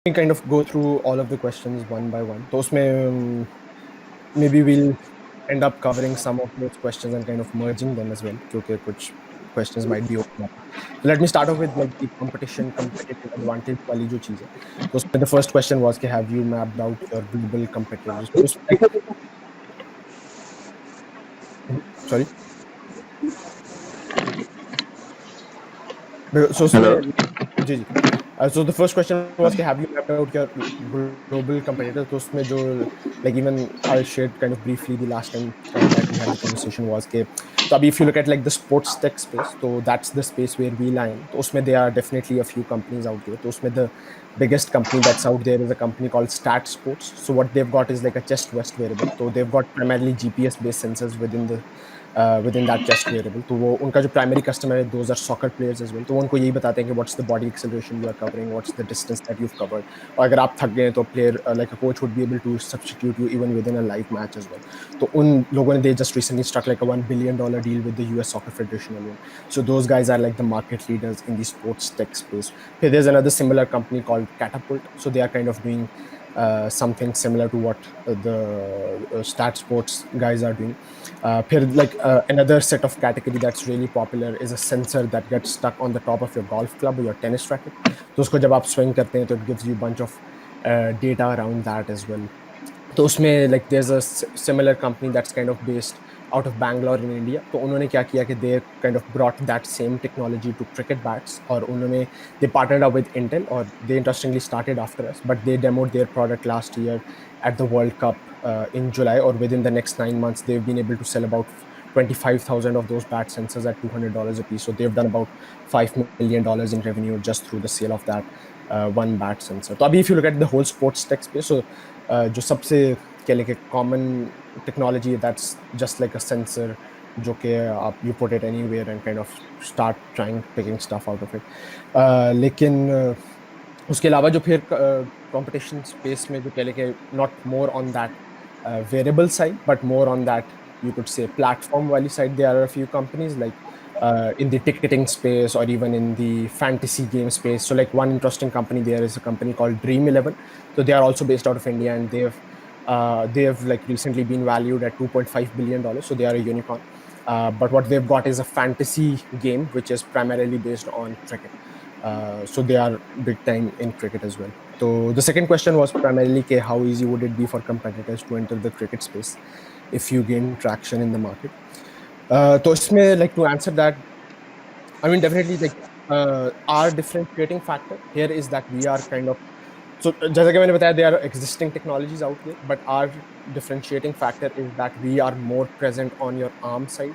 kind of go through all of the questions one by one. तो उसमें maybe we'll end up covering some of those questions and kind of merging them as well, क्योंकि कुछ questions might be overlapping. So let me start off with like the competitive advantage वाली जो चीज़ है. तो उसमें the first question was कि have you mapped out your global competitors? तो उसमें sorry. So Hello. उसमें जी जी. So the first question was कि have you mapped out your global competitors? तो उसमें जो like even I shared kind of briefly the last time that we had the conversation was कि so if you look at like the sports tech space, so that's the space where we lie in. तो उसमें there are definitely a few companies out there. तो उसमें the biggest company that's out there is a company called Stat Sports. So what they've got is like a chest vest wearable. So they've got primarily GPS based sensors within that chest wearable. तो वो उनका जो primary customer है, those are soccer players as well. तो वो उनको यही बताते हैं कि what's the body acceleration you are covering, what's the distance that you've covered. और अगर आप थक गए तो player like a coach would be able to substitute you even within a live match as well. तो उन लोगों ने they just recently struck like a $1 billion deal with the US Soccer Federation alone. So those guys are like the market leaders in the sports tech space. Here there's another similar company called Catapult. So they are kind of doing something similar to what the Stat Sports guys are doing. फिर like another set of category that's really popular is a sensor that gets stuck on the top of your golf club or your tennis racket. तो उसको जब आप swing करते हैं तो it gives you a bunch of data around that as well. तो उसमें like there's a similar company that's kind of based out of Bangalore in India. तो उन्होंने क्या किया कि they kind of brought that same technology to cricket bats और उन्होंने they partnered up with Intel or they interestingly started after us, but they demoed their product last year at the World Cup in July, or within the next 9 months they've been able to sell about 25,000 of those bat sensors at $200 a piece. So they've done about $5 million in revenue just through the sale of that one bat sensor. तो अभी if you look at the whole sports tech space, so जो सबसे क्या लेके common technology that's just like a sensor जो कि आप you put it anywhere and kind of start trying picking stuff out of it. लेकिन उसके अलावा जो फिर कंपटीशन स्पेस में जो कह लेके not more on that variable side but more on that you could say platform wali side, there are a few companies like in the ticketing space or even in the fantasy game space. So like one interesting company there is a company called Dream 11. So they are also based out of India and they have like recently been valued at $2.5 billion. So they are a unicorn. But what they've got is a fantasy game which is primarily based on cricket. So they are big time in cricket as well. So the second question was primarily how easy would it be for competitors to enter the cricket space if you gain traction in the market. तो इसमें like to answer that, I mean definitely like our differentiating factor here is that we are kind of so जैसा कि मैंने बताया there are existing technologies out there, but our differentiating factor is that we are more present on your arm side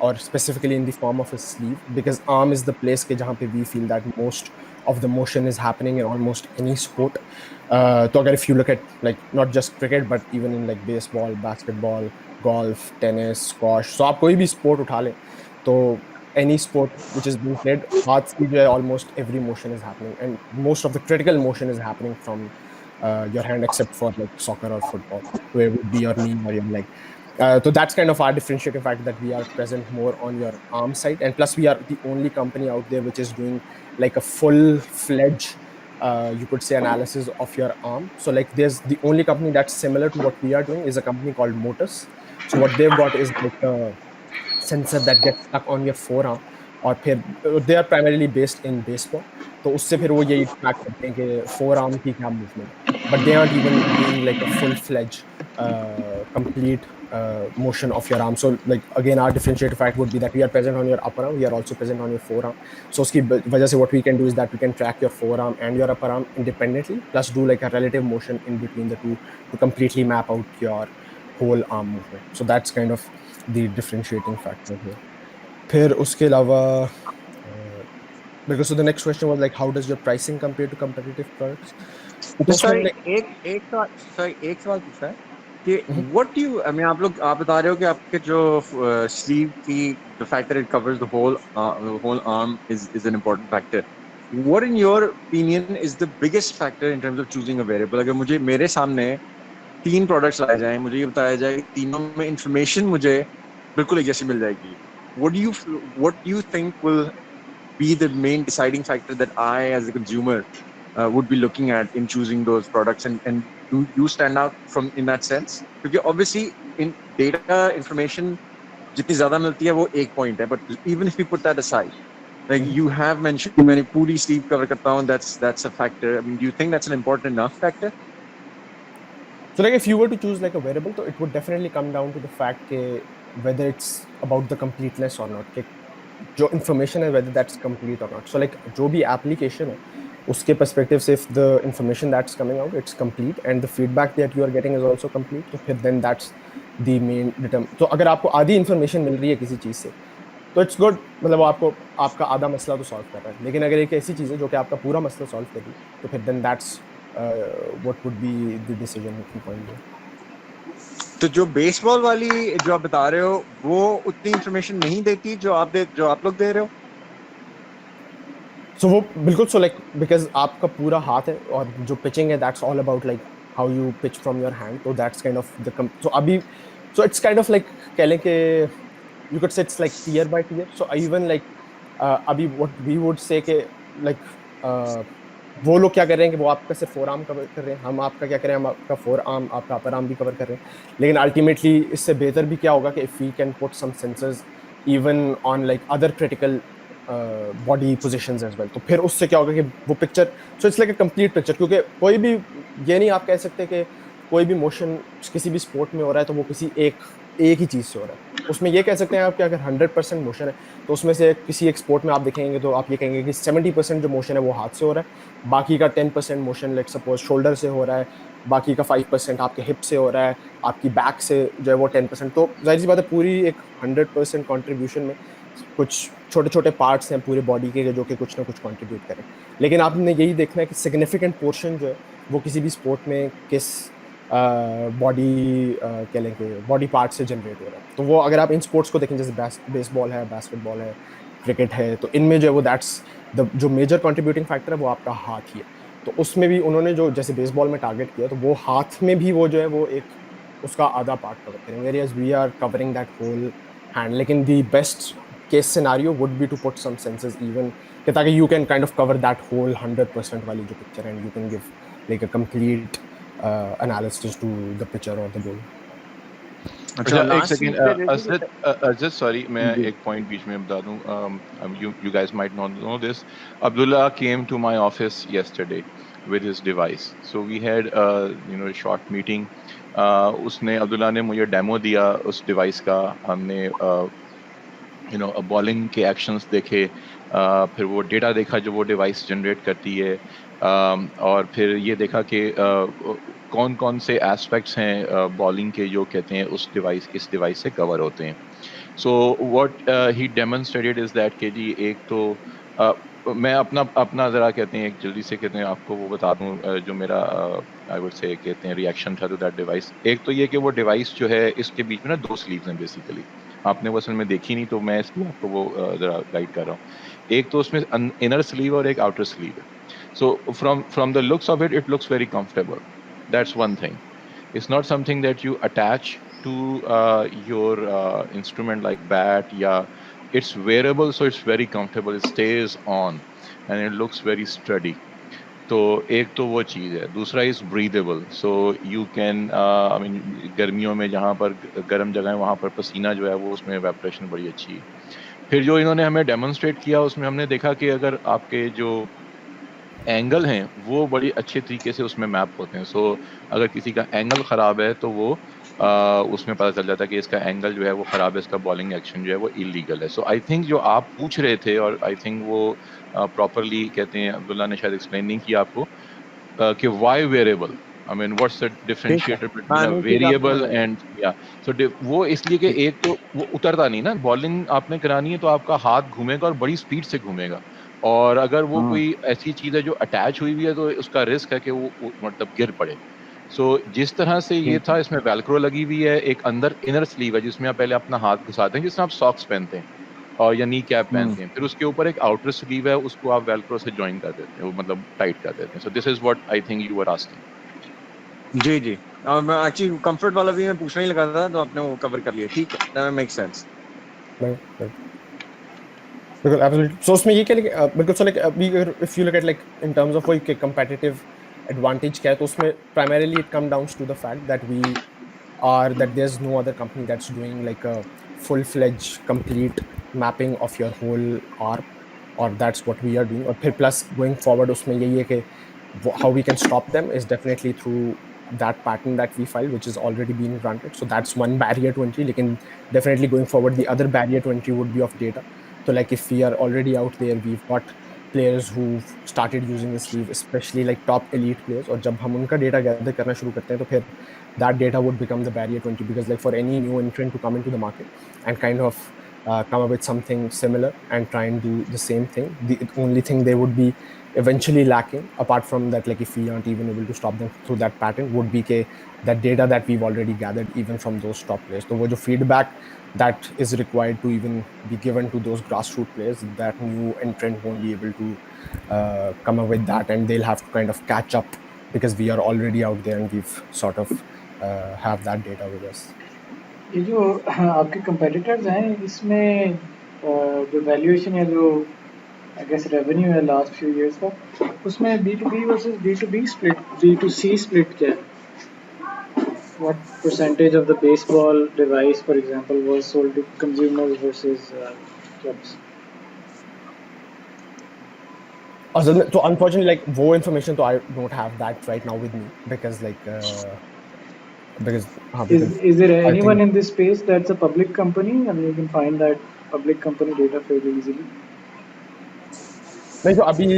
or specifically in the form of a sleeve, because arm is the place के जहाँ पे we feel that most of the motion is happening in almost any sport. तो अगर if you look at like not just cricket but even in like baseball, basketball, golf, tennis, squash, so आप कोई भी sport उठा लें तो any sport which is being played, हाथ से जो है almost every motion is happening and most of the critical motion is happening from your hand except for like soccer or football where it would be your knee or your leg. So that's kind of our differentiating factor, that we are present more on your arm side, and plus we are the only company out there which is doing like a full-fledged you could say analysis of your arm. So like there's the only company that's similar to what we are doing is a company called Motus. So what they've got is like a sensor that gets stuck on your forearm, और फिर they are primarily based in baseball. तो उससे फिर वो यही track करते हैं कि फोर आर्म की क्या मूवमेंट है, but they aren't even doing like a full-fledged complete motion of your arm. So like again our differentiator fact would be that we are present on your upper arm, we are also present on your forearm. So उसकी वजह से what we can do is that we can track your forearm and your upper arm independently, plus do like a relative motion in between the two to completely map out your whole arm movement. So that's kind of the differentiating factor here. फिर उसके अलावा because so the next question was like how does your pricing compare to competitive products. तो तो उसमें sir like एक सवाल पूछना है कि what do you I mean आप बता रहे हो कि आपके जो स्लीव की the fact that it covers the whole arm is an important factor. What in your opinion is the biggest factor in terms of choosing a variable. अगर मुझे मेरे सामने 3 प्रोडक्ट्स लाए जाएं, मुझे ये बताया जाए कि तीनों में इंफॉर्मेशन मुझे बिल्कुल एक जैसी मिल जाएगी, what do you think will be the main deciding factor that I as a consumer would be looking at in choosing those products, and do you stand out from in that sense? Because obviously in data information जितनी ज्यादा मिलती है वो एक point है, but even if we put that aside, like you have mentioned मैंने पूरी sleeve cover करता हूँ, that's a factor. I mean, do you think that's an important enough factor? So like if you were to choose like a wearable, so it would definitely come down to the fact ke whether it's about the completeness or not, कि जो information है whether that's complete or not. So like जो भी application है उसके perspective से if the information that's coming out it's complete and the feedback that you are getting is also complete, तो फिर then that's the main determ. तो अगर आपको आधी information मिल रही है किसी चीज से तो इट्स गुड, मतलब वो आपको आपका आधा मसला तो सॉल्व कर रहा है। लेकिन अगर एक ऐसी चीज है जो कि आपका पूरा मसला सॉल्व कर रही है तो फिर then that's what would be the decision making point. तो जो बेसबॉल वाली जो आप बता रहे हो वो उतनी इंफॉर्मेशन नहीं देती जो आप लोग दे रहे हो? सो वो बिल्कुल, सो लाइक बिकॉज आपका पूरा हाथ है और जो पिचिंग है that's all about like how you pitch from your hand, तो that's kind of the so अभी so it's kind of like कह लें कि you could say it's like tier by tier. So even like अभी what we would say कि like वो लोग क्या कर रहे हैं कि वो आपका सिर्फ फोर आर्म कवर कर रहे हैं, हम आपका क्या कर रहे हैं, हम आपका फोर आर्म आपका अपर आर्म भी कवर कर रहे हैं। लेकिन अल्टीमेटली इससे बेहतर भी क्या होगा कि if we can put some sensors even on like other critical body positions as well, तो फिर उससे क्या होगा कि वो picture, so it's like a complete picture. क्योंकि कोई भी ये नहीं आप कह सकते कि कोई भी मोशन किसी भी स्पोर्ट में हो रहा है तो वो किसी एक ही चीज से हो रहा है। उसमें ये कह सकते हैं आप कि अगर 100% मोशन है तो उसमें से किसी एक स्पोर्ट में आप देखेंगे तो आप ये कहेंगे कि 70% जो मोशन है वो हाथ से हो रहा है, बाकी का 10% मोशन लेट सपोज शोल्डर से हो रहा है, बाकी का 5% आपके हिप से हो रहा है, आपकी बैक से जो है वो 10%। तो जाहिर सी बात है पूरी एक 100% कॉन्ट्रीब्यूशन में कुछ छोटे छोटे पार्ट्स हैं पूरे बॉडी के जो कि कुछ ना कुछ कंट्रीब्यूट करें। लेकिन आपने यही देखना है कि सिग्निफिकेंट पोर्शन जो है वो किसी भी स्पोर्ट में किस बॉडी कह लें कि बॉडी पार्ट से जनरेट हो रहा है। तो वो अगर आप इन स्पोर्ट्स को देखें जैसे बेसबॉल है, बास्केटबॉल है, क्रिकेट है, तो इनमें जो है वो दैट्स द जो मेजर कंट्रीब्यूटिंग फैक्टर है वो आपका हाथ ही है। तो उसमें भी उन्होंने जो जैसे बेसबॉल में टारगेट किया तो वो हाथ में भी वो जो है वो एक उसका आधा पार्ट कवर करेंगे, whereas we are covering that whole hand. लेकिन the best case scenario would be to put some sensors even, ताकि you can kind of cover that whole 100% वाली जो picture and you can give like a complete analysis to the pitcher or the bowler. अच्छा, अच्छा एक last second चीज पे Asad Asad sorry मैं जी। एक पॉइंट बीच में बता दूं you guys might not know this. Abdullah came to my office yesterday with his device, so we had a short meeting. उसने अब्दुल्ला ने मुझे डेमो दिया उस डिवाइस का, हमने बॉलिंग के एक्शंस देखे, फिर वो डेटा देखा जो वो डिवाइस जनरेट करती है, और फिर ये देखा कि कौन कौन से एस्पेक्ट्स हैं बॉलिंग के जो कहते हैं इस डिवाइस से कवर होते हैं। So what he demonstrated is that कि जी एक तो मैं अपना अपना जरा कहते हैं एक जल्दी से कहते हैं आपको वो बता दूं, जो मेरा आई वुड से कहते हैं रिएक्शन था टू दैट डिवाइस। एक तो ये कि वो डिवाइस जो है इसके बीच में ना दो स्लीव्स हैं बेसिकली, आपने वो असल में देखी नहीं तो मैं इसलिए आपको वो जरा गाइड कर रहा हूँ। एक तो उसमें इनर स्लीव और एक आउटर स्लीव है। So from the looks of it looks very comfortable, that's one thing. It's not something that you attach to your instrument like bat. Yeah, it's wearable, so it's very comfortable. It stays on, and it looks very sturdy. तो एक तो वो चीज़ है। दूसरा is breathable, so you can I mean गर्मियों में जहाँ पर गर्म जगह है वहाँ पर पसीना जो है वो उसमें एवेपोरेशन बड़ी अच्छी है। फिर जो इन्होंने हमें डेमोन्स्ट्रेट किया उसमें हमने देखा कि अगर आपके जो एंगल हैं वो बड़ी अच्छे तरीके से उसमें मैप होते हैं। सो अगर किसी का एंगल ख़राब है तो वो उसमें पता चल जाता है कि इसका एंगल जो है वो ख़राब है, इसका बॉलिंग एक्शन जो है वो इलीगल है। सो आई थिंक जो आप पूछ रहे थे और आई थिंक वो प्रॉपरली कहते हैं अब्दुल्ला ने शायद एक्सप्लेन नहीं किया आपको कि why variable? I mean, what's the ठीक है, differentiator between हाँ a नहीं ठीक है, आपने variable and yeah? So वो इसलिए कि ठीक। एक तो वो उतरता नहीं ना, बॉलिंग आपने करानी है तो आपका हाथ घूमेगा और बड़ी स्पीड से घूमेगा, और अगर वो हम्म। कोई ऐसी चीज है जो अटैच हुई हुई है तो उसका रिस्क है कि वो मतलब गिर पड़े। सो जिस तरह से ये ठीक है। था इसमें वेलक्रो लगी हुई है, एक अंदर इनर स्लीव है जिसमें आप पहले अपना हाथ घुसाते हैं जिसमें आप सॉक्स पहनते हैं और या नी कैप हम्म। पहनते हैं, फिर उसके ऊपर एक आउटर स्लीव है उसको आप वेलक्रो से ज्वाइन कर देते हैं, वो मतलब टाइट कर देते हैं। So this is what I think you were asking. जी जी। और मैं एक्चुअली कंफर्ट वाला भी मैं पूछने ही लगा था, तो आपने वो कवर कर लिया। ठीक है, that make sense. Right, right. बिल्कुल एब्सोल्युटली सो उसमें ये क्या बिल्कुल सो लाइक अभी अगर if you look at like in terms of वही कंपेटिटिव एडवांटेज क्या है तो उसमें primarily it come down to the fact that we are that there's no other company that's doing like a full-fledged complete mapping of your whole arm, or that's what we are doing. और फिर plus going forward उसमें यही है कि how we can stop them is definitely through that patent that we filed, which is already being granted. So that's one barrier to entry. लेकिन definitely going forward the other barrier to entry would be of data. So like if we are already out there, we've got players who've started using the sleeve, especially like top elite players, और जब हम उनका data gather करना शुरू करते हैं तो फिर that data would become the barrier to entry, because like for any new entrant to come into the market and kind of come up with something similar and try and do the same thing, the only thing they would be eventually lacking apart from that, like if we aren't even able to stop them through that pattern, would be that data that we've already gathered even from those top players. So wo jo feedback that is required to even be given to those grassroots players, that new entrant won't be able to come up with that, and they'll have to kind of catch up because we are already out there and we've sort of have that data with us. ये जो आपके competitors हैं इसमें जो valuation या जो I guess revenue है last few years का, उसमें B2B versus B2B split, B2C split क्या है? What percentage of the baseball device, for example, was sold to consumers versus clubs? So unfortunately, like वो information, so I don't have that right now with me because because Is there I anyone think in this space that's a public company? I mean, you can find that public company data fairly easily. नहीं, so अभी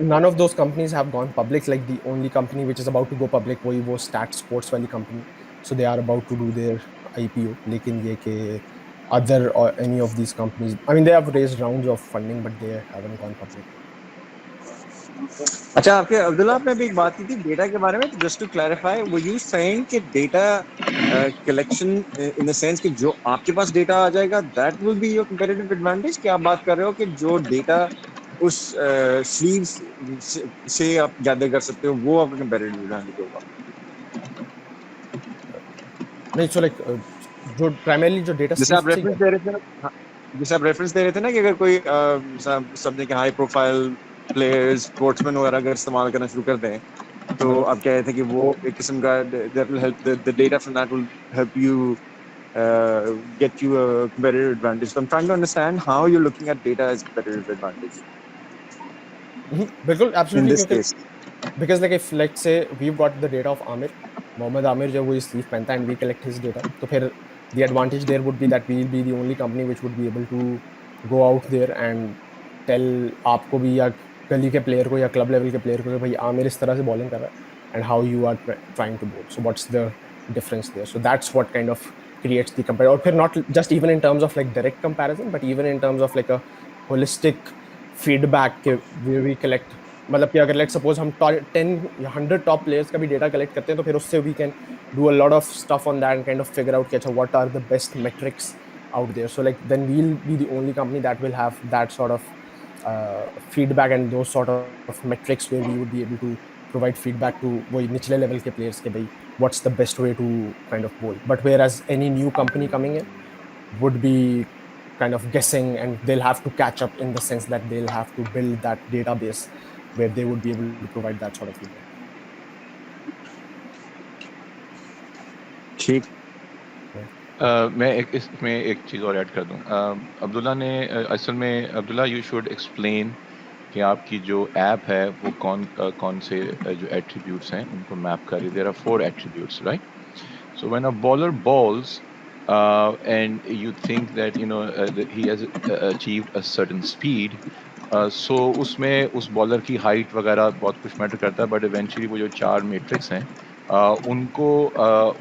none of those companies have gone public. Like the only company which is about to go public वही वो Stat Sports वाली company. So they are about to do their IPO. लेकिन ये कि other or any of these companies, I mean they have raised rounds of funding but they haven't gone public yet. अच्छा, आपके अब्दुल्ला आपने अभी एक बात की थी डेटा के बारे में, तो जस्ट टू क्लैरिफाई, वो यू सेइंग कि data collection in the sense कि जो आपके पास डेटा आ जाएगा that will be your comparative advantage? क्या आप बात कर रहे हो कि जो डेटा उस स्लीव से आप गैदर कर सकते हो वो आपका कंपैरेटिव एडवांटेज होगा? नहीं, so like जो primarily जो data जैसे sleeve आप से रेफरेंस दे रहे थे ना, हाँ, जैसे आप रेफरेंस दे रहे थे ना कि अगर कोई समझे कि हाई प्रोफाइल प्लेयर्स स्पोर्ट्समैन वगैरह अगर इस्तेमाल करना शुरू कर दें, तो आप कह रहे थे कि वो एक किस्म का that will help, the data from that will help you get you a competitive advantage. So I'm trying to understand how you're looking at data as competitive advantage बिल्कुल in absolutely, this क्योंकि case. because like if let's say we've got the data of Amir, Mohammad Amir जब वो sleeve पहनता है and we collect his data, तो फिर the advantage there would be that we'll be the only company which would be able to go out there and tell आपको भी या गली के प्लेयर को या क्लब लेवल के प्लेयर को कि भाई आमिर इस तरह से बॉलिंग कर रहा है and how you are trying to bowl, so what's the difference there. So that's what kind of creates the compare, और फिर not just even in terms of like direct comparison but even in terms of like a holistic feedback के where we collect, मतलब कि अगर let's suppose हम 10 या 100 top players का भी डेटा कलेक्ट करते हैं तो फिर उससे we can do a lot of stuff on that and kind of figure out कि अच्छा what are the best metrics out there. So like then we'll be the only company that will have that sort of feedback and those sort of metrics where we would be able to provide feedback to वही निचले level के players के भाई what's the best way to kind of bowl. But whereas any new company coming in would be kind of guessing and they'll have to catch up in the sense that they'll have to build that database where they would be able to provide that sort of feedback. ठीक. मैं इसमें एक चीज़ और add कर दूं। अब्दुल्ला ने असल में अब्दुल्ला यू शुड एक्सप्लेन कि आपकी जो ऐप है वो कौन से जो एट्रीब्यूट्स हैं उनको मैप कर रही है। There are 4 attributes, right? So when a bowler bowls and you think that that he has achieved a certain speed, so उसमें उस बॉलर की हाइट वगैरह बहुत कुछ मैटर करता है, बट इवेंचुअली वो जो 4 मैट्रिक्स हैं उनको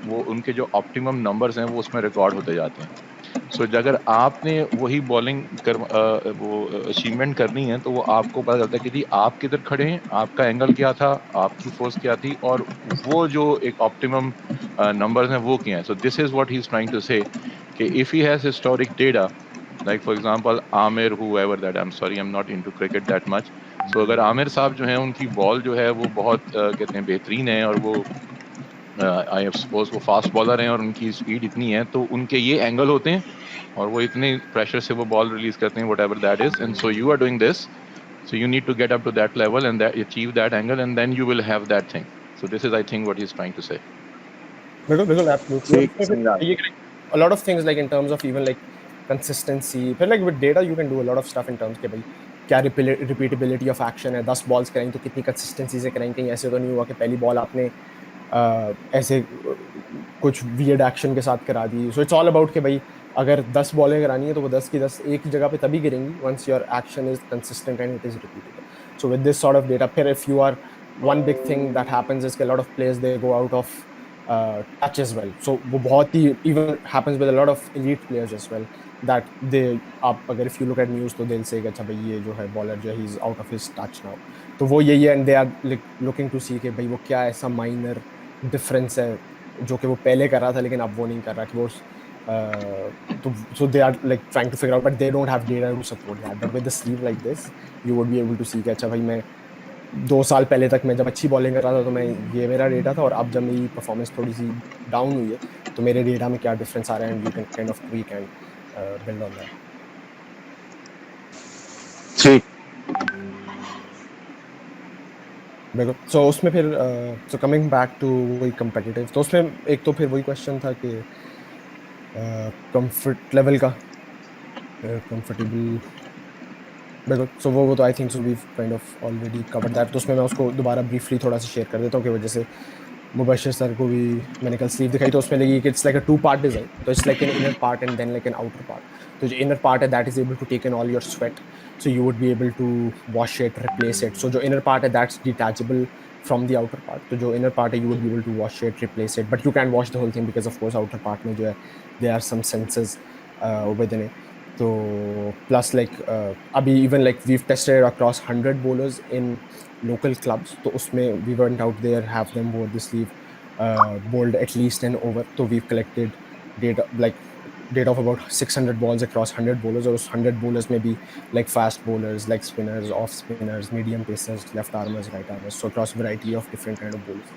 वो उनके जो ऑप्टिमम नंबर्स हैं वो उसमें रिकॉर्ड होते जाते हैं। सो अगर आपने वही बॉलिंग वो अचीवमेंट करनी है तो वो आपको पता चलता है कि जी आप किधर खड़े हैं, आपका एंगल क्या था, आपकी फोर्स क्या थी, और वो जो एक ऑप्टिमम नंबर्स हैं वो क्या हैं। So this is what he is trying to say कि if he has historic data, like for example Aamir, whoever that, I am sorry, I am not into cricket that much. So अगर आमिर साहब जो हैं उनकी बॉल जो है वो बहुत कहते हैं बेहतरीन है और वो आई सपोज वो फास्ट बॉलर हैं और उनकी स्पीड इतनी है, तो उनके ये एंगल होते हैं और वो इतने प्रेशर से वो बॉल रिलीज करते हैं, whatever that is, and so you are doing this, so you need to get up to that level and that achieve that angle, and then you will have that thing. So this is, I think, what he's trying to say. बिल्कुल absolutely. और ठीक, उसमें सही बात फिर ये a lot of things, like in terms of even like consistency, फिर like with data you can do a lot of stuff in terms के भाई क्या repeatability of action है, 10 balls करेंगे तो कितनी consistency से करेंगे, कहीं ऐसे तो नहीं हुआ कि पहली बॉल आपने ऐसे कुछ weird action के साथ करा दी. So it's all about कि भाई अगर 10 बॉलें करानी है तो वो 10 की 10 एक ही जगह पे तभी गिरेंगी once your action is consistent and it is repeatable. So with this sort of data, फिर if you are, one big thing that happens is कि a lot of players they go out of touch as well. So वो बहुत ही even happens with a lot of elite players as well, that they, आप अगर if you look at news तो they'll say कि अच्छा भाई ये जो है bowler जो है he's out of his touch now. तो वो यही है, and they are like looking to see कि भाई वो क्या ऐसा minor difference है जो कि वो पहले कर रहा था लेकिन अब वो नहीं कर रहा, कि वो तो so they are like trying to figure out, but they don't have data to support that. But with the sleeve like this you would be able to see कि अच्छा भाई मैं 2 साल पहले तक मैं जब अच्छी बॉलिंग कर रहा था तो मैं ये मेरा डेटा था, और अब जब मेरी परफॉर्मेंस थोड़ी सी डाउन हुई है तो मेरे डेटा में क्या डिफरेंस आ रहा है, and you can kind of tweak and build on that. ठीक. बिल्कुल. सो उसमें फिर सो कमिंग बैक टू वही कम्पिटिटिव, तो उसमें एक तो फिर वही क्वेश्चन था कि कंफर्ट लेवल का, कंफर्टेबल. बिल्कुल. सो वो तो I think so we kind of already covered that. तो उसमें मैं उसको दोबारा ब्रीफली थोड़ा सा शेयर कर देता हूँ कि वजह से मुबशिर सर को भी मैंने कल स्लीव दिखाई तो उसमें लगी कि it's like a 2 part design. तो it's like an inner part and then like an outer part. तो जो इनर पार्ट है that is able to take in all your sweat, so you would be able to wash it, replace it. So जो inner part है that's detachable from the outer part. तो जो inner part है you would be able to wash it, replace it, but you can wash the whole thing because of course outer part में जो है they are some senses within it. तो plus like अभी even like we've tested across 100 bowlers in local clubs. तो उसमें we went out there, have them wore the sleeve, bowled at least an over. So we've collected data of about 600 balls across 100 bowlers, or 100 bowlers may be like fast bowlers, like spinners, off spinners, medium pacers, left armers, right armers, so across variety of different kind of bowlers.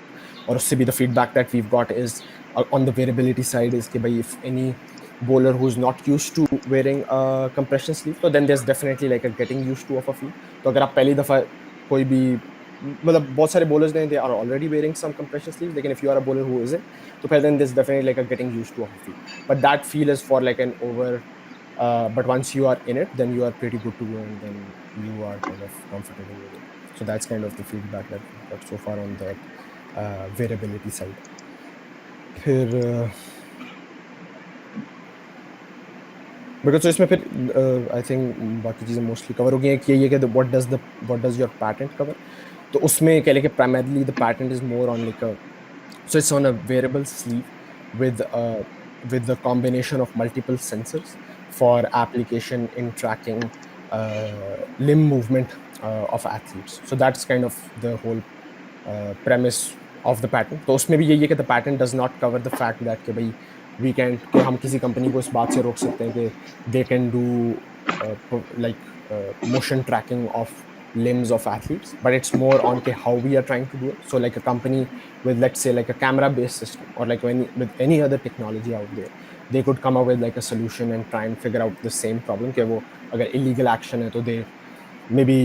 Or उससे भी the feedback that we've got is on the variability side is कि भाई if any bowler who's not used to wearing a compression sleeve, so then there's definitely like a getting used to of a feel. तो अगर आप पहली दफा कोई भी, मतलब बहुत सारे bowlers ने they are already wearing some compression sleeves, लेकिन if you are a bowler who isn't, तो फिर then there's definitely like a getting used to of a feel. But that feel is for like an over, but once you are in it, then you are pretty good to go, and then you are kind of comfortable with it. So that's kind of the feedback that we've got so far on that variability side. फिर because इसमें फिर I think बाकी चीज़ें mostly cover हो गई हैं कि ये कि what does your patent cover. तो उसमें कह लें कि primarily the patent is more on like a, so it's on a wearable sleeve with the combination of multiple sensors for application in tracking limb movement of athletes. So that's kind of the whole premise of the patent. तो उसमें भी यही है कि the patent does not cover the fact that कि भाई we can, कि हम किसी कंपनी को इस बात से रोक सकते हैं कि they can do like motion tracking of limbs of athletes, but it's more on के how we are trying to do it. So like a company with, let's say, like a camera based system, or like with any other technology out there, they could come up with like a solution and try and figure out the same problem कि वो अगर illegal action है तो they maybe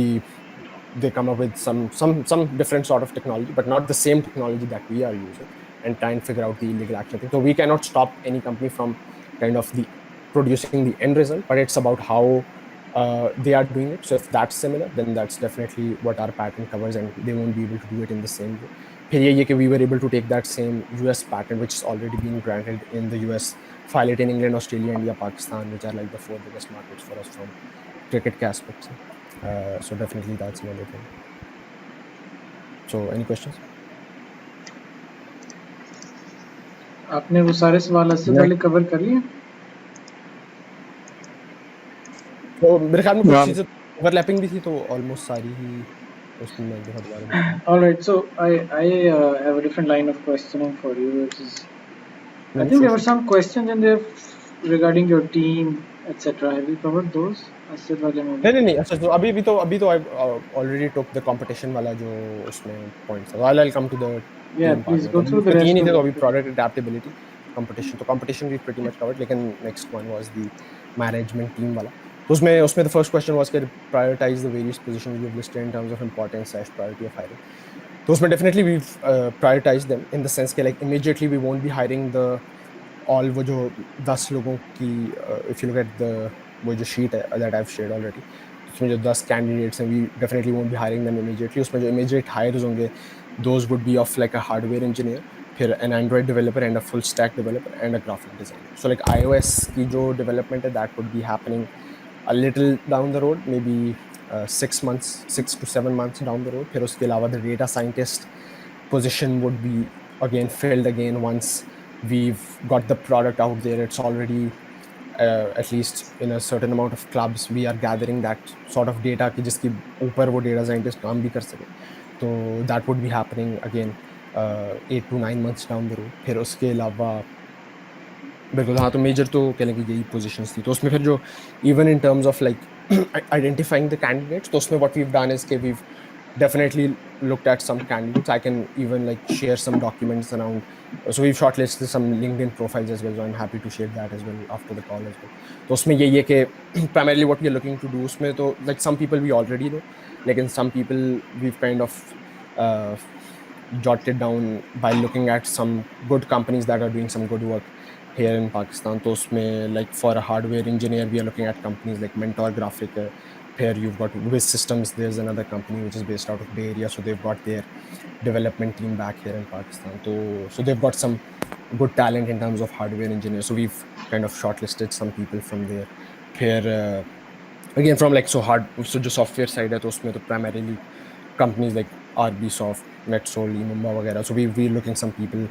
they come up with some different sort of technology, but not the same technology that we are using, and try and figure out the illegal action thing. So we cannot stop any company from kind of the producing the end result, but it's about how they are doing it. So if that's similar, then that's definitely what our patent covers, and they won't be able to do it in the same way. फिर ये कि we were able to take that same US patent, which is already being granted in the US, file it in England, Australia, India, Pakistan, which are like the 4 biggest markets for us from cricket के aspect से. So definitely that's another thing. So any questions? आपने वो सारे सवाल इससे Yeah. पहले cover कर लिए? तो मेरे ख्याल में कुछ Yeah. चीजें ओवरलैपिंग भी थी, तो ऑलमोस्ट सारी ही उसमें मैं बहुत बार में. All right, so I have a different line of questioning for you, which is I नहीं, think there sure, were some questions in there regarding your team etc. Have you covered those? उससे पहले मैं नहीं अच्छा तो अभी तो I already took the competition वाला जो उसमें points था. I'll come to the yeah, team part please में. go तो through the उसमें तीन rest ही of थे तो the अभी product adaptability, competition we've pretty much covered. लेकिन next one was the management team वाला. तो उसमें the first question was कि prioritize the various positions you've listed in terms of importance / priority of hiring. तो उसमें definitely we've prioritized them in the sense कि like immediately we won't be hiring the all वो जो 10 लोगों की if you look at the वो जो sheet है that I've shared already, तो उसमें जो 10 candidates हैं we definitely won't be hiring them immediately. उसमें जो immediate hires होंगे those would be of like a hardware engineer, फिर an Android developer and a full stack developer and a graphic designer. So like iOS की जो development है that would be happening a little down the road, maybe 6 to 7 months down the road. फिर उसके अलावा the data scientist position would be again filled again once we've got the product out there. It's already at least in a certain amount of clubs we are gathering that sort of data कि जिसके ऊपर वो data scientist काम भी कर सके. तो that would be happening again 8 to 9 months down the road. फिर उसके अलावा बिल्कुल हाँ तो मेजर तो कह लें कि यही पोजीशंस थी. तो उसमें फिर जो even in terms of like identifying the candidates, तो उसमें what we have done is के we definitely looked at some candidates. I can even like share some documents around. So we've shortlisted some LinkedIn profiles as well. So I'm happy to share that as well after the call as well. तो उसमें यही है कि primarily what we are looking to do उसमें तो like some people we already know, like in some people we've kind of uh, jotted down by looking at some good companies that are doing some good work here in Pakistan. तो उसमें like for a hardware engineer we are looking at companies like Mentor Graphic. Here you've got Wiz Systems. There's another company which is based out of Bay Area, so they've got their development team back here in Pakistan. So they've got some good talent in terms of hardware engineers. So we've kind of shortlisted some people from there. Here again from like so जो software side है तो उसमें तो primarily companies like RBsoft, NetSol, Imumba वगैरह. So we're looking some people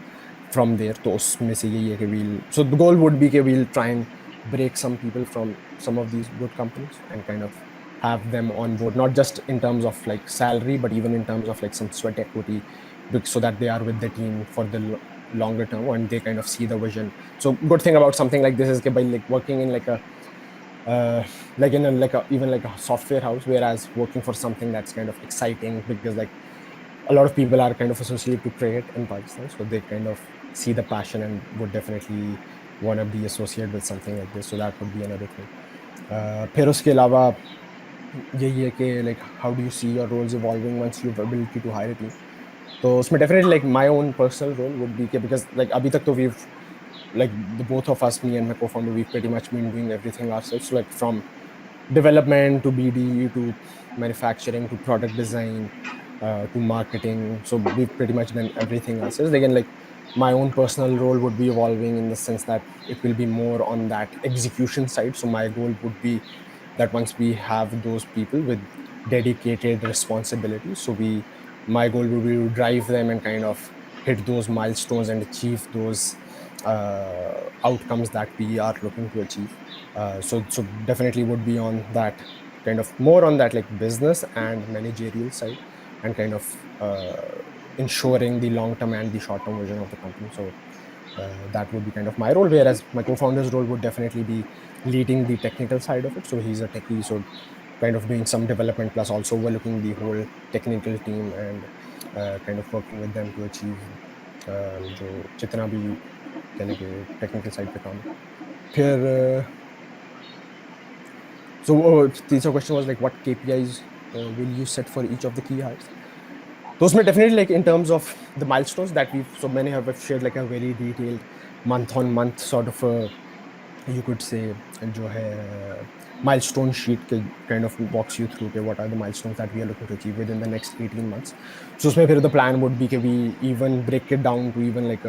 from there. तो उसमें से यही है कि so the goal would be कि we'll try and break some people from some of these good companies and kind of have them on board, not just in terms of like salary, but even in terms of like some sweat equity, so that they are with the team for the longer term and they kind of see the vision. So good thing about something like this is that by like working in like a like in a, like a even like a software house, whereas working for something that's kind of exciting because like a lot of people are kind of associated to cricket in Pakistan, so they kind of see the passion and would definitely want to be associated with something like this. So that would be another thing. फिर उसके अलावा यही है कि like how do you see your roles evolving once you have ability to hire a team. तो उसमें definitely like my own personal role would be कि because like अभी तक तो we've like the both of us, me and my co-founder, we've pretty much been doing everything ourselves. So like from development to BD to manufacturing to product design to marketing. So we've pretty much done everything ourselves. Again, like my own personal role would be evolving in the sense that it will be more on that execution side. So my goal would be that once we have those people with dedicated responsibilities, so my goal would be to drive them and kind of hit those milestones and achieve those outcomes that we are looking to achieve. So definitely would be on that kind of more on that like business and managerial side and kind of ensuring the long term and the short term vision of the company. So that would be kind of my role, whereas my co-founder's role would definitely be leading the technical side of it. So he's a techie, so kind of doing some development plus also overlooking the whole technical team and kind of working with them to achieve जो जितना भी कह लें कि technical side पे काम है. फिर so तीसरा question was like what KPIs will you set for each of the key hires. Those may definitely like in terms of the milestones that we've so many have shared like a very detailed month on month sort of a you could say जो है milestone sheet के kind of walks you through के what are the milestones that we are looking to achieve within the next 18 months. So उसमें फिर the plan would be कि we even break it down to even like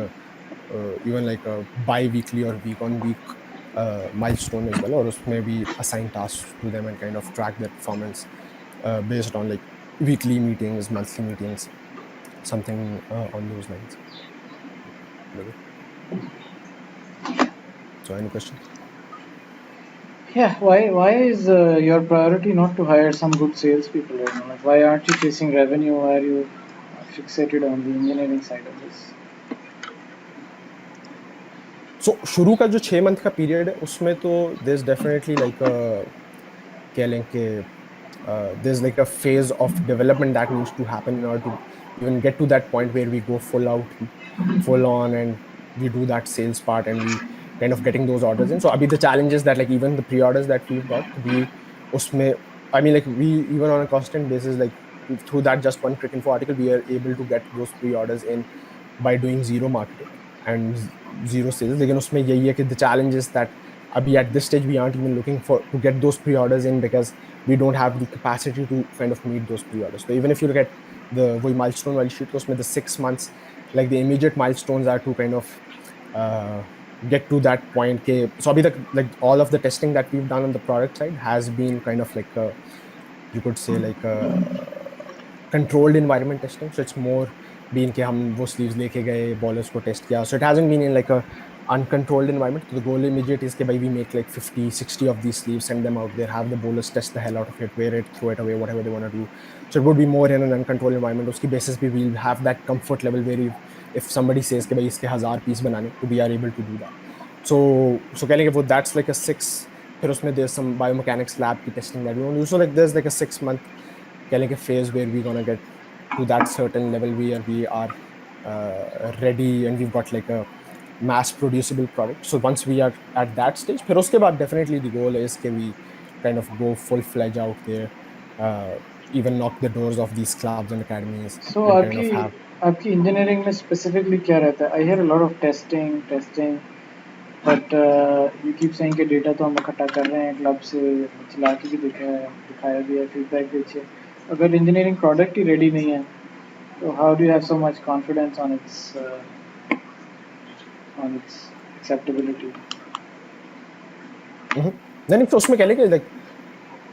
a bi-weekly or week on week milestone as well, or उसमें भी assign tasks to them and kind of track their performance based on like weekly meetings, monthly meetings, something on those lines. So any questions? Yeah, why is your priority not to hire some good salespeople right now? Like, why aren't you chasing revenue? Why are you fixated on the engineering side of this? सो शुरू का जो 6 month का period है उसमें तो there is definitely like कह लें कि there's like a phase of development that needs to happen in order to even get to that point where we go full on and we do that sales part and we kind of getting those orders in. So abhi the challenge is that like even the pre-orders that we've got to be usme, I mean like we even on a constant basis like through that just one Cricinfo article we are able to get those pre-orders in by doing zero marketing and zero sales. लेकिन उसमें यही है कि the challenge is that abhi at this stage we aren't even looking for to get those pre-orders in because we don't have the capacity to kind of meet those pre-orders. So even if you look at the वही milestone वाली sheet, तो उसमें the 6 months like the immediate milestones are to kind of uh, get to that point के so अभी तक like all of the testing that we've done on the product side has been kind of like you could say like controlled environment testing. So it's more been कि हम वो sleeves लेके गए ballers को test किया. So it hasn't been in like a uncontrolled environment. So the goal immediate is कि भाई we make like 50 60 of these sleeves, send them out there, have the bowlers test the hell out of it, wear it, throw it away, whatever they want to do. So it would be more in an uncontrolled environment. उसकी basis पे we'll have that comfort level where if somebody says कि भाई इसके 1000 piece बनाने, तो we are able to do that. So कह लेंगे वो that's like a 6. फिर उसमें there's some biomechanics lab की testing that we want to do. So like there's like a 6 month कह लेंगे phase where we're gonna get to that certain level where we are ready and we've got like a mass producible product. So once we are at that stage, फिर उसके बाद definitely the goal is कि we kind of go full fledged out there, even knock the doors of these clubs and academies So and kind आपकी of have. आपकी engineering में specifically क्या रहता है? I hear a lot of testing but you keep saying कि data तो हम इकट्ठा कर रहे हैं क्लब से, चला के भी दिखाया भी है, फीडबैक भी अच्छे. अगर इंजीनियरिंग प्रोडक्ट ही रेडी नहीं है तो how do you have so much confidence on its acceptability? नहीं नहीं, तो उसमें कह लेंगे like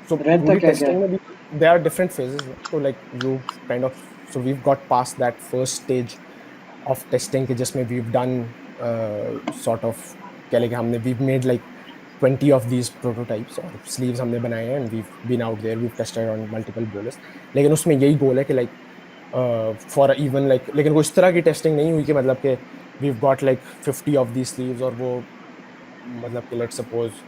so रहता पूरी क्या क्या testing है? में भी there are different phases. So like you kind of so we've got past that first stage of testing कि जिसमें we've done sort of कह लेंगे हमने we've made like 20 of these prototypes और sleeves हमने बनाए हैं and we've been out there, we've tested on multiple bowlers. लेकिन उसमें यही goal है कि like for even like लेकिन वो इस तरह की testing नहीं हुई कि मतलब कि we've got like 50 of these sleeves और वो मतलब कि let's suppose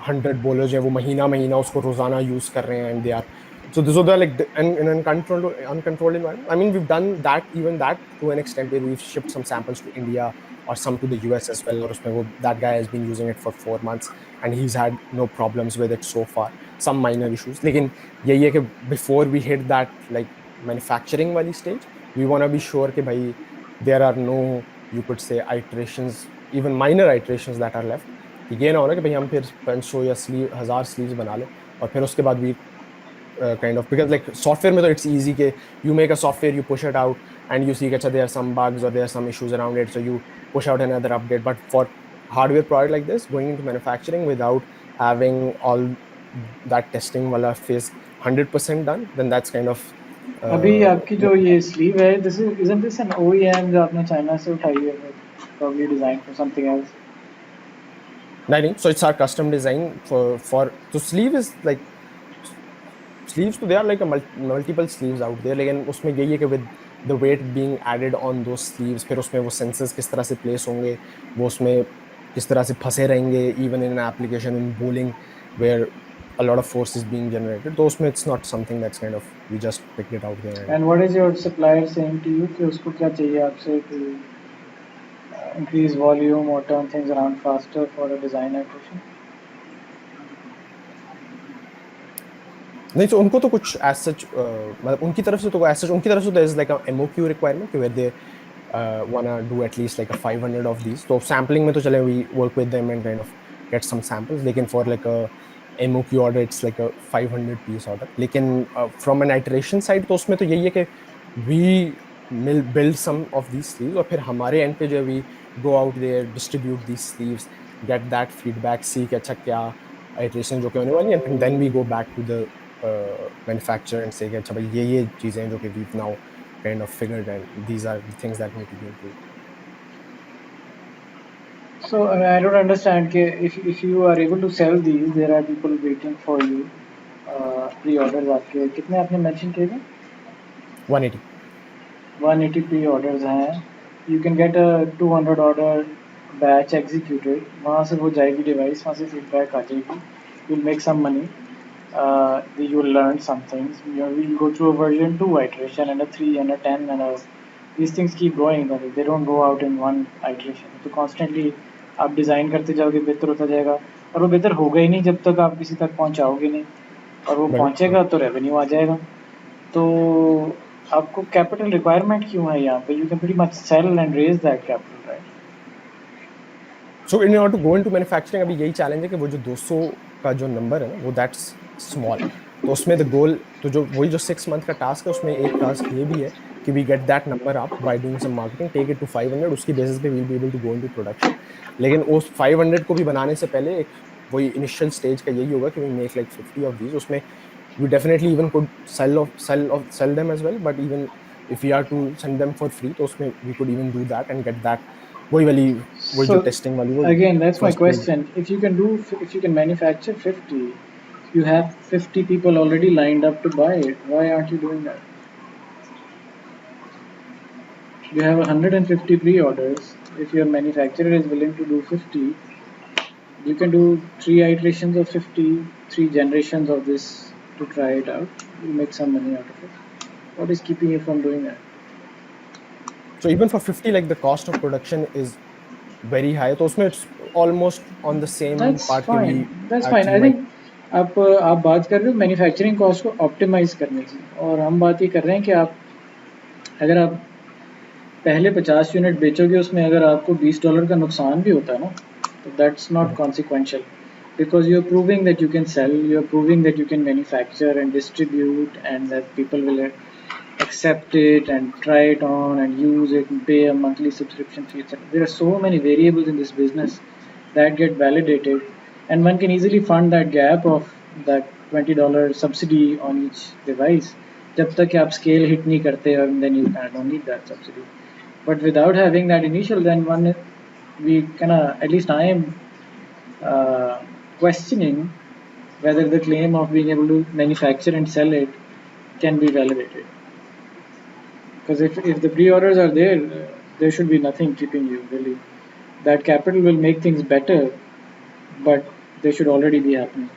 100 bowlers हैं वो महीना महीना उसको रोजाना यूज कर रहे हैं and they are so this is the like in an uncontrolled environment. I mean we've done that even that to an extent where we've shipped some samples to India or some to the US as well और उसमें वो that guy has been using it for 4 months and he's had no problems with it so far, some minor issues. लेकिन यही है कि before we hit that like manufacturing वाली stage we want to be sure कि भाई there are no you could say iterations, even minor iterations that are left कि ये ना हो ना कि भाई हम फिर 500 या 1000 स्लीव्स बना ले और फिर उसके बाद भी kind of because like software में तो it's easy कि you make a software, you push it out and you see कि अच्छा there are some bugs or there are some issues around it, so you push out another update. But for hardware product like this, going into manufacturing without having all that testing वाला phase 100% done, then that's kind of अभी आपकी जो ये sleeve है, this is isn't this an OEM जो आपने China से उठाई है, probably designed for something else? नहीं, so it's our custom design for so sleeve is like sleeves तो they are like a multiple sleeves out there लेकिन उसमें यही है कि with the weight being added on those sleeves फिर उसमें वो sensors किस तरह से place होंगे, वो उसमें किस तरह से फंसे रहेंगे even in an application in bowling where a lot of force is being generated, तो उसमें it's not something that's kind of we just picked it out there and And what is your supplier saying to you कि उसको क्या चाहिए आपसे to increase volume or turn things around faster for a design iteration? नहीं तो उनको तो कुछ as such मतलब उनकी तरफ से तो as such उनकी तरफ से there is like a MOQ requirement where they wanna do at least like a 500 of these. तो sampling में तो चले we work with them and kind of get some samples. लेकिन for like a MOQ order it's like a 500 piece order. लेकिन from an iteration side तो उसमें तो यही है कि we build some of these sleeves और फिर हमारे end पे जो we go out there distribute these sleeves, get that feedback, see कि अच्छा क्या iteration जो कि होने वाली है and then we go back to the manufacturer and say कि अच्छा भाई ये चीजें हैं जो कि we've now kind of figured and these are the things that need to be improved. So I don't understand कि if you are able to sell these, there are people waiting for you. Pre-orders आपके कितने आपने mention किए थे? 180. 180 pre-orders हैं. You can get a 200 order batch executed, वहाँ से वो जाएगी डिवाइस, वहाँ से फीडबैक आ जाएगी, you'll make some money, you'll learn some things, you'll go through a version 2 iteration and a 3 and a 10 and a, these things keep going, they don't go out in one iteration. तो constantly आप design करते जाओगे, बेहतर होता जाएगा, और वो बेहतर होगा ही नहीं जब तक आप किसी तक पहुँचाओगे नहीं, और वो पहुँचेगा तो रेवेन्यू आ जाएगा. तो आपको कैपिटल रिक्वायरमेंट क्यों है यहाँ पे? You can pretty much sell and raise that capital, right? So in order to go into manufacturing, अभी यही चैलेंज है कि वो जो 200 का जो नंबर है ना, वो दैट्स स्मॉल. तो उसमें द गोल, तो जो वही जो 6 मंथ का टास्क है, उसमें एक टास्क ये भी है कि we get that number up by doing some marketing, take it to 500. उसकी बेसिस पे we'll be able to go into production. लेकिन उस 500 को भी बनाने से पहले एक वही इनिशियल स्टेज का यही होगा कि we make like 50 of these. उसमें we definitely even could sell them as well, but even if we are to send them for free, तो उसमें we could even do that and get that वही जो So testing वाली वो again, that's my first. question. If you can manufacture 50, you have 50 people already lined up to buy it. Why aren't you doing that? You have 150 pre-orders. If your manufacturer is willing to do 50, you can do 3 iterations of 50, 3 generations of this to try it out. You make some money out of it. What is keeping you from doing that? So even for 50, like the cost of production is very high, तो उसमें it's almost on the same That's part कि we fine. That's fine. actually I might. think आप बात कर रहे हो manufacturing cost को optimise करने की, और हम बात ये कर रहे हैं कि आप अगर आप पहले 50 यूनिट बेचोगे, उसमें अगर आपको $20 का नुकसान भी होता है ना, तो that's not consequential, because you are proving that you can sell, you are proving that you can manufacture and distribute and that people will accept it and try it on and use it and pay a monthly subscription fee, etc. There are so many variables in this business that get validated, and one can easily fund that gap of that $20 subsidy on each device जब तक कि आप scale hit नहीं करते, and then you kind of don't need that subsidy. But without having that initial, then we kind of, at least I am questioning whether the claim of being able to manufacture and sell it can be validated. Because if the pre-orders are there, there should be nothing keeping you, really. That capital will make things better, but they should already be happening.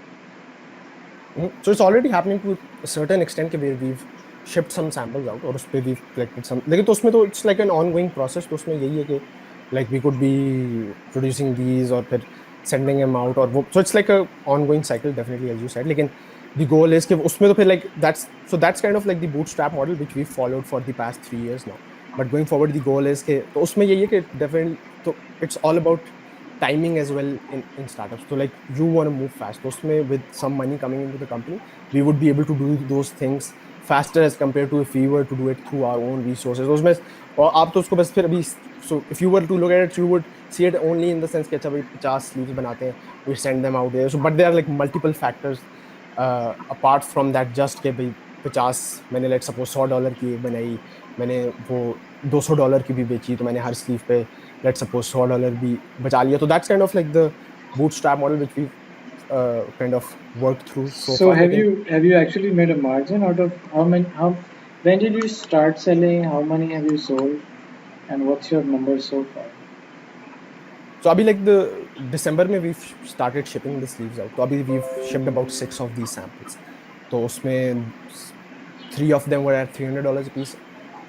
So it's already happening to a certain extent where we've shipped some samples out और उस पे we've collected some. लेकिन तो उसमें तो it's like an ongoing process. तो उसमें यही है कि like we could be producing these और फिर sending them out और वो, so it's like a ongoing cycle definitely, as you said. लेकिन the goal is कि उसमें तो फिर like that's kind of like the bootstrap model which we followed for the past 3 years now. But going forward the goal is कि तो उसमें यही है कि definitely तो it's all about timing as well in startups. So like you want to move fast. So उसमें with some money coming into the company, we would be able to do those things faster as compared to if we were to do it through our own resources. तो उसमें और आप तो उसको बस फिर अभी, so if you were to look at it, you would see it only in the sense कि अच्छा भाई 50 sleeves बनाते हैं, we send them out there. So but there are like multiple factors apart from that, just कि भाई 50 मैंने let suppose $100 की एक बनाई, मैंने वो $200 की भी बेची, तो मैंने हर स्लीव पे लेट सपोज $100 भी बचा लिया. तो that's kind of like the bootstrap model which we've kind of worked through so So far. लेकिन have you actually made a margin out of when did you start selling? How many have you sold? And what's your number so far? so अभी like the December में we've started shipping the sleeves out. तो अभी we've shipped about 6 of these samples. तो उसमें 3 of them were at $300 a piece,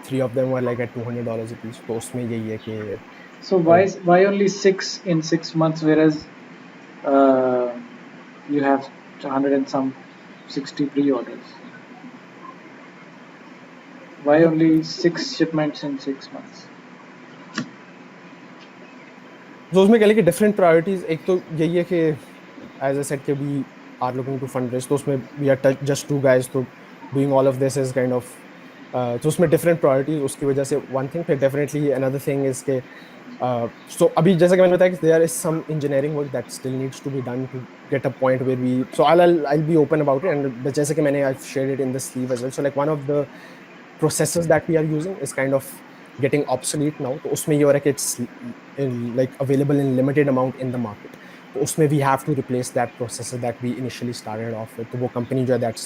3 of them were like at $200 a piece. तो उसमें यही है कि So why only 6 in 6 months, whereas uh, you have 100 and some 60 pre-orders? Why only 6 shipments in 6 months? तो उसमें कह लें कि डिफरेंट प्रायोरिटीज. एक तो यही है कि एज आई सेड कि we are looking to fund raise, तो उसमें वी आर जस्ट 2 guys, तो doing all of this is kind of, तो उसमें डिफरेंट प्रायोरिटीज उसकी वजह से वन थिंग. फिर डेफिनेटली अनदर थिंग इज के सो अभी जैसा कि मैंने बताया कि there is some engineering work that still needs to be done to get a point where we, so I B open about it. And जैसे कि मैंने I shared it in the sleeve as well. So like one of the processes that we are using is kind of getting obsolete now. तो उसमें ये हो रहा है कि it's like available in limited amount in the market. तो उसमें we have to replace that processor that we initially started off with. तो वो company जो है that's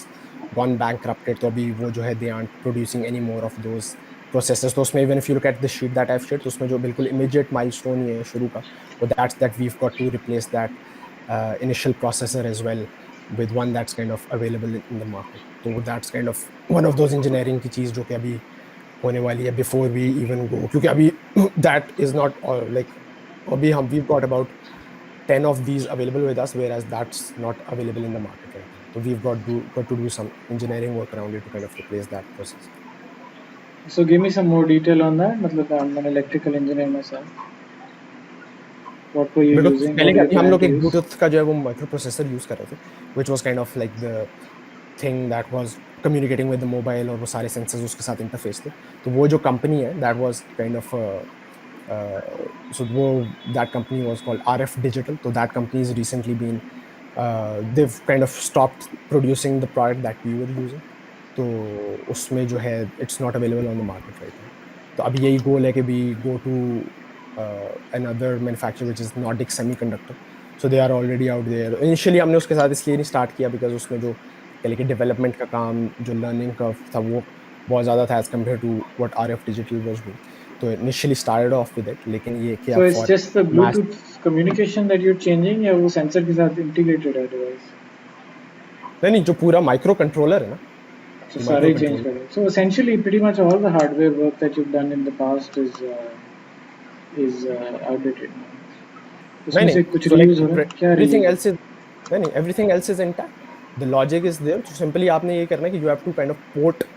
gone bankrupted, तो अभी वो जो है they aren't producing any more of those processes. तो उसमें even if you look at the sheet that I've shared, तो उसमें जो बिल्कुल immediate milestone ये है शुरू का, वो that's that we've got to replace that initial processor as well with one that's kind of available in the market. तो that's kind of one of those engineering की चीज जो कि अभी होने वाली है before we even go, क्योंकि अभी that is not like अभी हम we've got about 10 of these available with us, whereas that's not available in the market right now. So we've got to do some engineering work around it to kind of replace that processor. So give me some more detail on that. मतलब I'm an electrical engineer myself. What were you Because using? पहले What do क्या you थी, हम plan लोग to एक use? Bluetooth का जो है वो माइक्रो प्रोसेसर यूज कर रहे थे, which was kind of like the thing that was communicating with the mobile, और वो सारे सेंसर्स उसके साथ इंटरफेस थे. तो वो जो कंपनी है that was kind of so वो that company was called RF Digital. तो that company has recently been they've kind of stopped producing the product that we were using. तो उसमें जो है it's not available on the market right now. तो अभी यही गोल है कि we go to another manufacturer which is Nordic Semiconductor. So they are already out there. Initially हमने उसके साथ इसलिए नहीं स्टार्ट किया because उसमें जो कह लेके डेवलपमेंट का काम, जो लर्निंग कर्व था, वो बहुत ज़्यादा था as compared to what RF Digital was doing. तो initially started off with it, लेकिन ये कि So अब it's for just the mass, Bluetooth communication that you're changing, या वो sensor के साथ integrated है device? नहीं जो पूरा माइक्रो कंट्रोलर है ना, So जो सारे माइक्रो ही change कंट्रोलर, कर रहे हो. So essentially pretty much all the hardware work that you've done in the past is outdated now. नहीं उसमें नहीं, से कुछ so like reuse हो रहा है? क्या everything reuse है? else is, नहीं everything else is intact. The logic is there. So simply आपने ये करना है कि you have to kind of port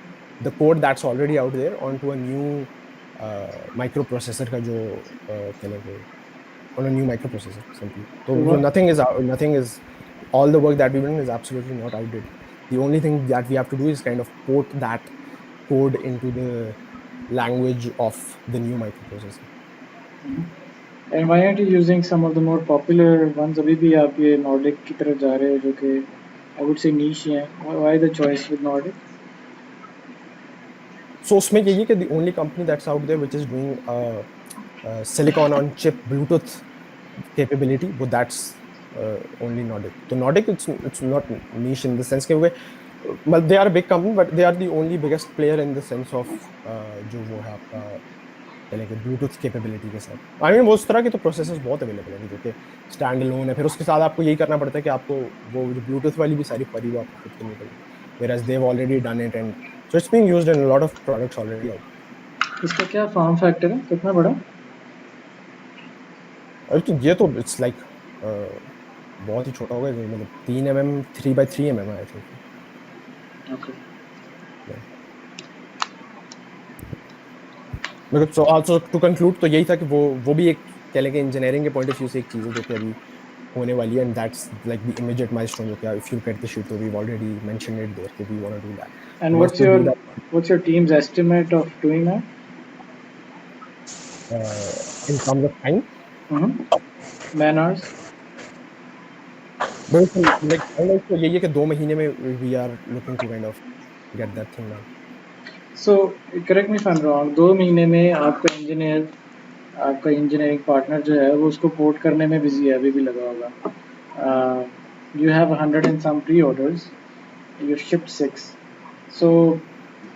the code that's already out there onto a new microprocessor का जो क्या लेंगे, on a new microprocessor simply. So So what? nothing is, all the work that we've done is absolutely not outdated. The only thing that we have to do is kind of port that code into the language of the new microprocessor. And why aren't you using some of the more popular ones? अभी भी आप ये Nordic की तरफ जा रहे हो जो कि I would say niche ही हैं. Why the choice with Nordic? So उसमें यही है कि the only company that's out there which is doing silicon on chip Bluetooth capability, but that's only Nordic. So Nordic, it's not niche in the sense कि well, they are a big company, but they are the only biggest player in the sense of जो वो है आपका क्या लेंगे Bluetooth capability के साथ. I mean वो उस तरह के तो प्रोसेसर्स बहुत अवेलेबल है जो कि स्टैंड अलोन है, फिर उसके साथ आपको यही करना पड़ता है कि आपको वो जो ब्लूटूथ वाली भी सारी परी वो आपको खुद करनी पड़ेगी, whereas they've already done it, and so it's being used in a lot of products already out there. इसका क्या form factor है? कितना बड़ा? और तो ये तो इट्स लाइक बहुत ही छोटा होगा, मतलब 3 mm 3x3 mm I think. Okay. मतलब सो आल्सो टू कंक्लूड, तो यही था कि वो भी एक कह लेंगे इंजीनियरिंग के पॉइंट ऑफ व्यू से एक चीज़ है जो कि अभी होने वाली है, and that's like the immediate milestone जो कि if you get the sheet, तो we already mentioned it there कि we want to do that. And once we do that what's your team's estimate of doing that? In terms of time, Man hours? But like तो यही है कि 2 महीने में we are looking to kind of get that thing done. So correct me if I'm wrong. 2 महीने में आपका engineer, आपका इंजीनियरिंग पार्टनर जो है वो उसको पोर्ट करने में बिजी है, अभी भी लगा होगा. You have 100 and some pre-orders. You shipped 6. So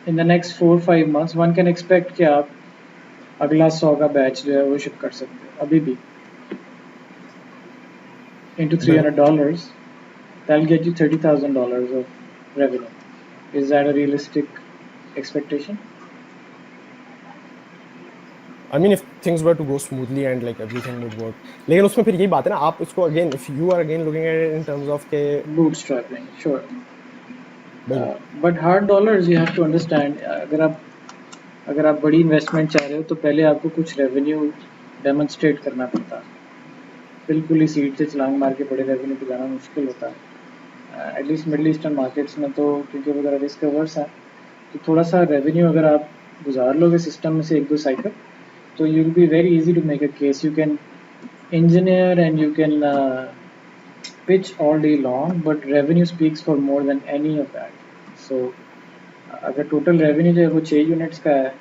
in the next 4-5 months, one can expect कि आप अगला 100 का बैच जो है वो शिप कर सकते हो अभी भी. Into $300, that'll get you $30,000 of revenue. Is that a realistic expectation? I mean, if things were to go smoothly and like everything would work, लेकिन उसमें फिर यही बात है ना, आप उसको again, if you are again looking at it in terms of के Bootstrapping, sure. बिल्कुल, But hard dollars you have to understand. अगर आप बड़ी इन्वेस्टमेंट चाह रहे हो तो पहले आपको कुछ रेवेन्यू डेमोन्स्ट्रेट करना पड़ता है. बिल्कुल ही सीट से छलांग मार के बड़े रेवेन्यू पे जाना मुश्किल होता है. एटलीस्ट मिडल ईस्टर्न मार्केट्स में तो क्योंकि वो ज़रा रिस्क अवर्स है, तो थोड़ा सा रेवेन्यू अगर आप गुजार लोगे सिस्टम में से 1-2 साइकिल, तो you will be very easy to make a case. You can engineer and you can pitch all day long, but revenue speaks for more than any of that. So अगर total revenue जो है वो 6 units का है,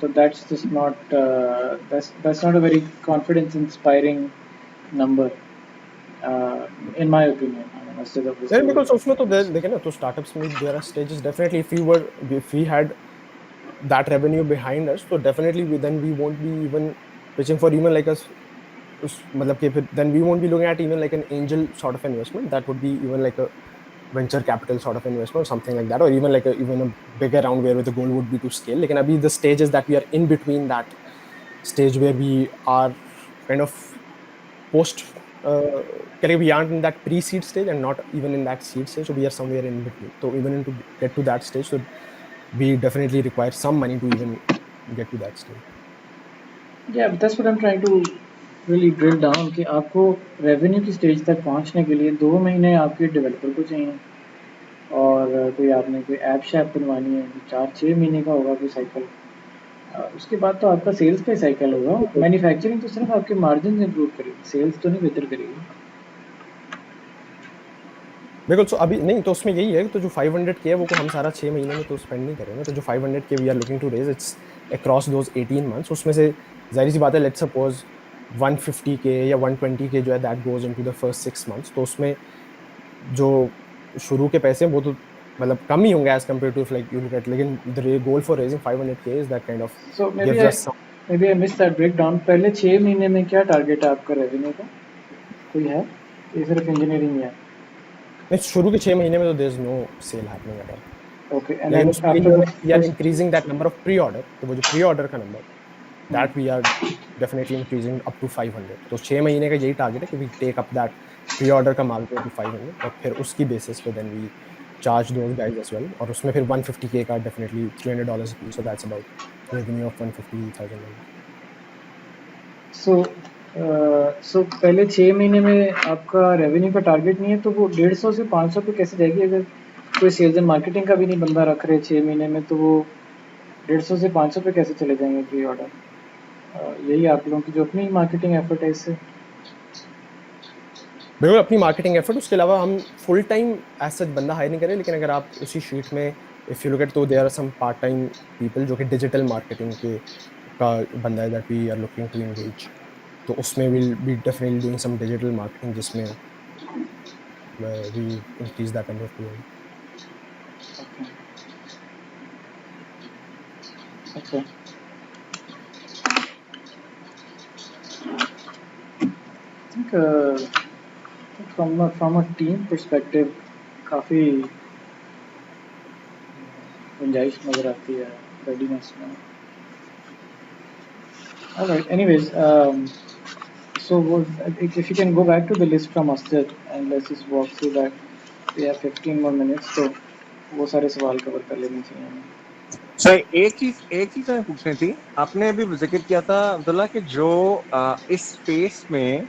तो that's just not that's not a very confidence inspiring number, in my opinion. I mean, instead of नहीं because उसमें तो देखिए ना, तो स्टार्टअप्स में there are stages definitely. if we had that revenue behind us, so definitely then we won't be even pitching for even like मतलब कि then we won't be looking at even like an angel sort of investment. That would be even like a venture capital sort of investment or something like that, or even like even a bigger round where the goal would be to scale. Like, abhi the stages that we are in between that stage where we are kind of post we aren't in that pre-seed stage and not even in that seed stage, so we are somewhere in between. So even to get to that stage, so we definitely require some money to even get to that stage. Yeah, but that's what I'm trying to really drill down कि आपको revenue की stage तक पहुंचने के लिए 2 महीने आपके developer को चाहिए और कोई आपने कोई ऐप शैप बनवानी है 4-6 महीने का होगा कोई साइकिल। उसके बाद तो आपका सेल्स का ही साइकिल होगा। मैन्युफैक्चरिंग तो सिर्फ आपके मार्जिन इंप्रूव करेगी, सेल्स तो नहीं बेहतर करेगी। बिल्कुल। सो अभी नहीं, तो उसमें यही है तो जो 500K है वो को हम सारा 6 महीने में तो स्पेंड नहीं करेंगे। तो जो 500K we are looking to raise, it's across those 18 months. उसमें से जाहिर सी बात है, लेट्स सपोज 150K या 120K जो है that goes into the first 6 months. तो उसमें जो शुरू के पैसे हैं वो तो मतलब कम ही होंगे as compare to like you look at, लेकिन the goal for raising 500K is that kind of so gives us some. Maybe I miss that breakdown. पहले 6 महीने में क्या टारगेट है आपका रेवेन्यू का, कोई है? ये सिर्फ इंजीनियरिंग है? नहीं, शुरू के 6 महीने में तो there is no sale happening at all. Okay, and लेकिन देन उसमें after the we are first increasing that number of pre order. तो वो जो प्री ऑर्डर का number that we are definitely increasing up to 500। तो 6 महीने का यही टारगेट है कि we take up that pre-order का माल to 500, और फिर उसकी बेसिस पे then we charge those guys as well। और उसमें फिर 150K का definitely $300 a piece, so that's about revenue of $150,000। सो पहले 6 महीने में आपका रेवेन्यू का टारगेट नहीं है तो वो 150 से 500 पे कैसे जाएगी? अगर कोई सेल्स एंड मार्केटिंग का भी नहीं बंदा रख रहे 6 महीने में, तो वो 150 से 500 पे कैसे चले जाएंगे प्री ऑर्डर? यही आप लोगों की जो अपनी मार्केटिंग एफर्ट है इससे। बिल्कुल अपनी मार्केटिंग एफर्ट, उसके अलावा हम फुल टाइम एज सच बंदा हायर नहीं करें। लेकिन अगर आप उसी शीट में इफ यू लुक एट, तो there are some part time people जो कि डिजिटल मार्केटिंग के का बंदा है that we are looking to engage. तो उसमें will be definitely doing some digital marketing जिसमें we increase that number of POD। अच्छा, I think from a team perspective काफ़ी गुंजाइश नज़र आती है रेडीनेस में। Alright, anyways, so if you can go back to the list from Asjad and let's just walk through that। We have 15 more minutes, तो वो सारे सवाल कवर कर लेने चाहिए हमें। सर एक चीज मैं पूछनी थी। आपने अभी जिक्र किया था अब्दुल्ला कि जो इस स्पेस में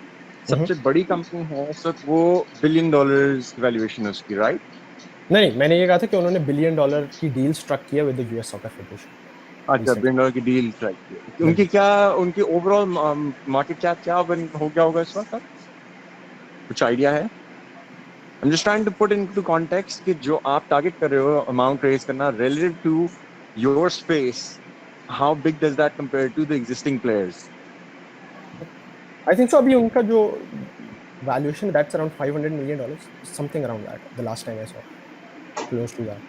सबसे बड़ी कंपनी है इस वक्त वो $1 बिलियन की वैल्यूएशन है उसकी, राइट? नहीं, मैंने ये कहा था कि उन्होंने $1 बिलियन की डील स्ट्रक किया with the US soccer federation अच्छा, $1 बिलियन की डील स्ट्राइक की। उनकी क्या, उनकी ओवरऑल मार्केट कैप क्या हो गया होगा इस वक्त? कुछ आइडिया है? I'm just trying to put into context कि जो आप टारगेट कर रहे हो अमाउंट रेज करना relative to your space, how big does that compare to the existing players? I think so. अभी उनका जो valuation that's around $500 million, something around that the last time I saw, close to that.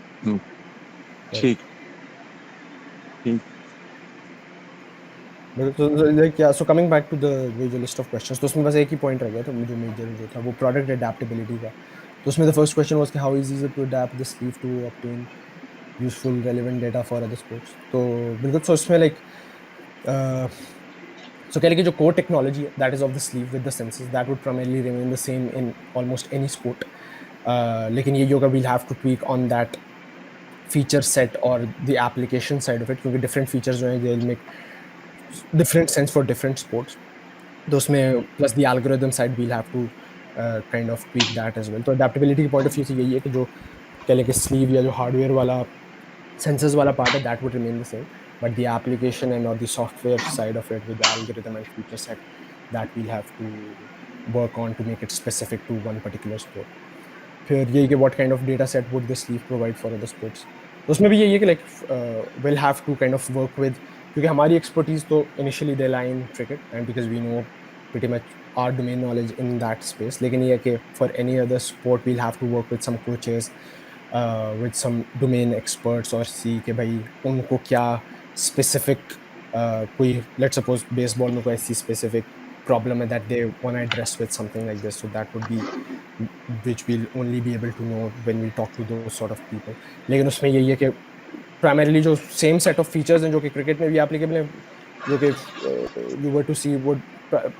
ठीक ठीक। So coming back to the जो list of questions, तो उसमें बस एक ही पॉइंट रह गया था जो मेजर जो था वो प्रोडक्ट एडेप्टेबिलिटी का। तो उसमें द फर्स्ट क्वेश्चन वाज कि how easy is it to adapt the sleeve to obtain useful relevant data for other sports. तो बिल्कुल। सो इसमें लाइक सो कह लें कि जो कोर टेक्नोलॉजी है that is of the sleeve with the sensors that would primarily remain the same in almost any sport. लेकिन ये योगा we'll have to tweak on that feature set और the application side of it, क्योंकि different features जो हैं they will make different sense for different sports। तो उसमें plus the algorithm side we'll have to kind of tweak that as well. तो adaptability के point of view से यही है कि जो कह लें कि स्लीव या जो हार्डवेयर वाला sensors वाला part है that would remain the same, but the application and or the software side of it with the algorithm and feature set that we'll have to work on to make it specific to one particular sport। फिर यही कि what kind of data set would the sleeve provide for other sports। तो उसमें भी यही है कि like we'll have to kind of work with, क्योंकि हमारी expertise तो initially they lie in cricket and because we know pretty much our domain knowledge in that space। लेकिन ये है कि for any other sport we'll have to work with some coaches with some domain experts और see कि भाई उनको क्या specific कोई let's suppose baseball में कोई ऐसी specific problem है that they want to address with something like this, so that would be which we'll only be able to know when we talk to those sort of people. लेकिन उसमें यही है कि primarily जो same set of features हैं जो कि cricket में भी applicable हैं, जो कि you were to see would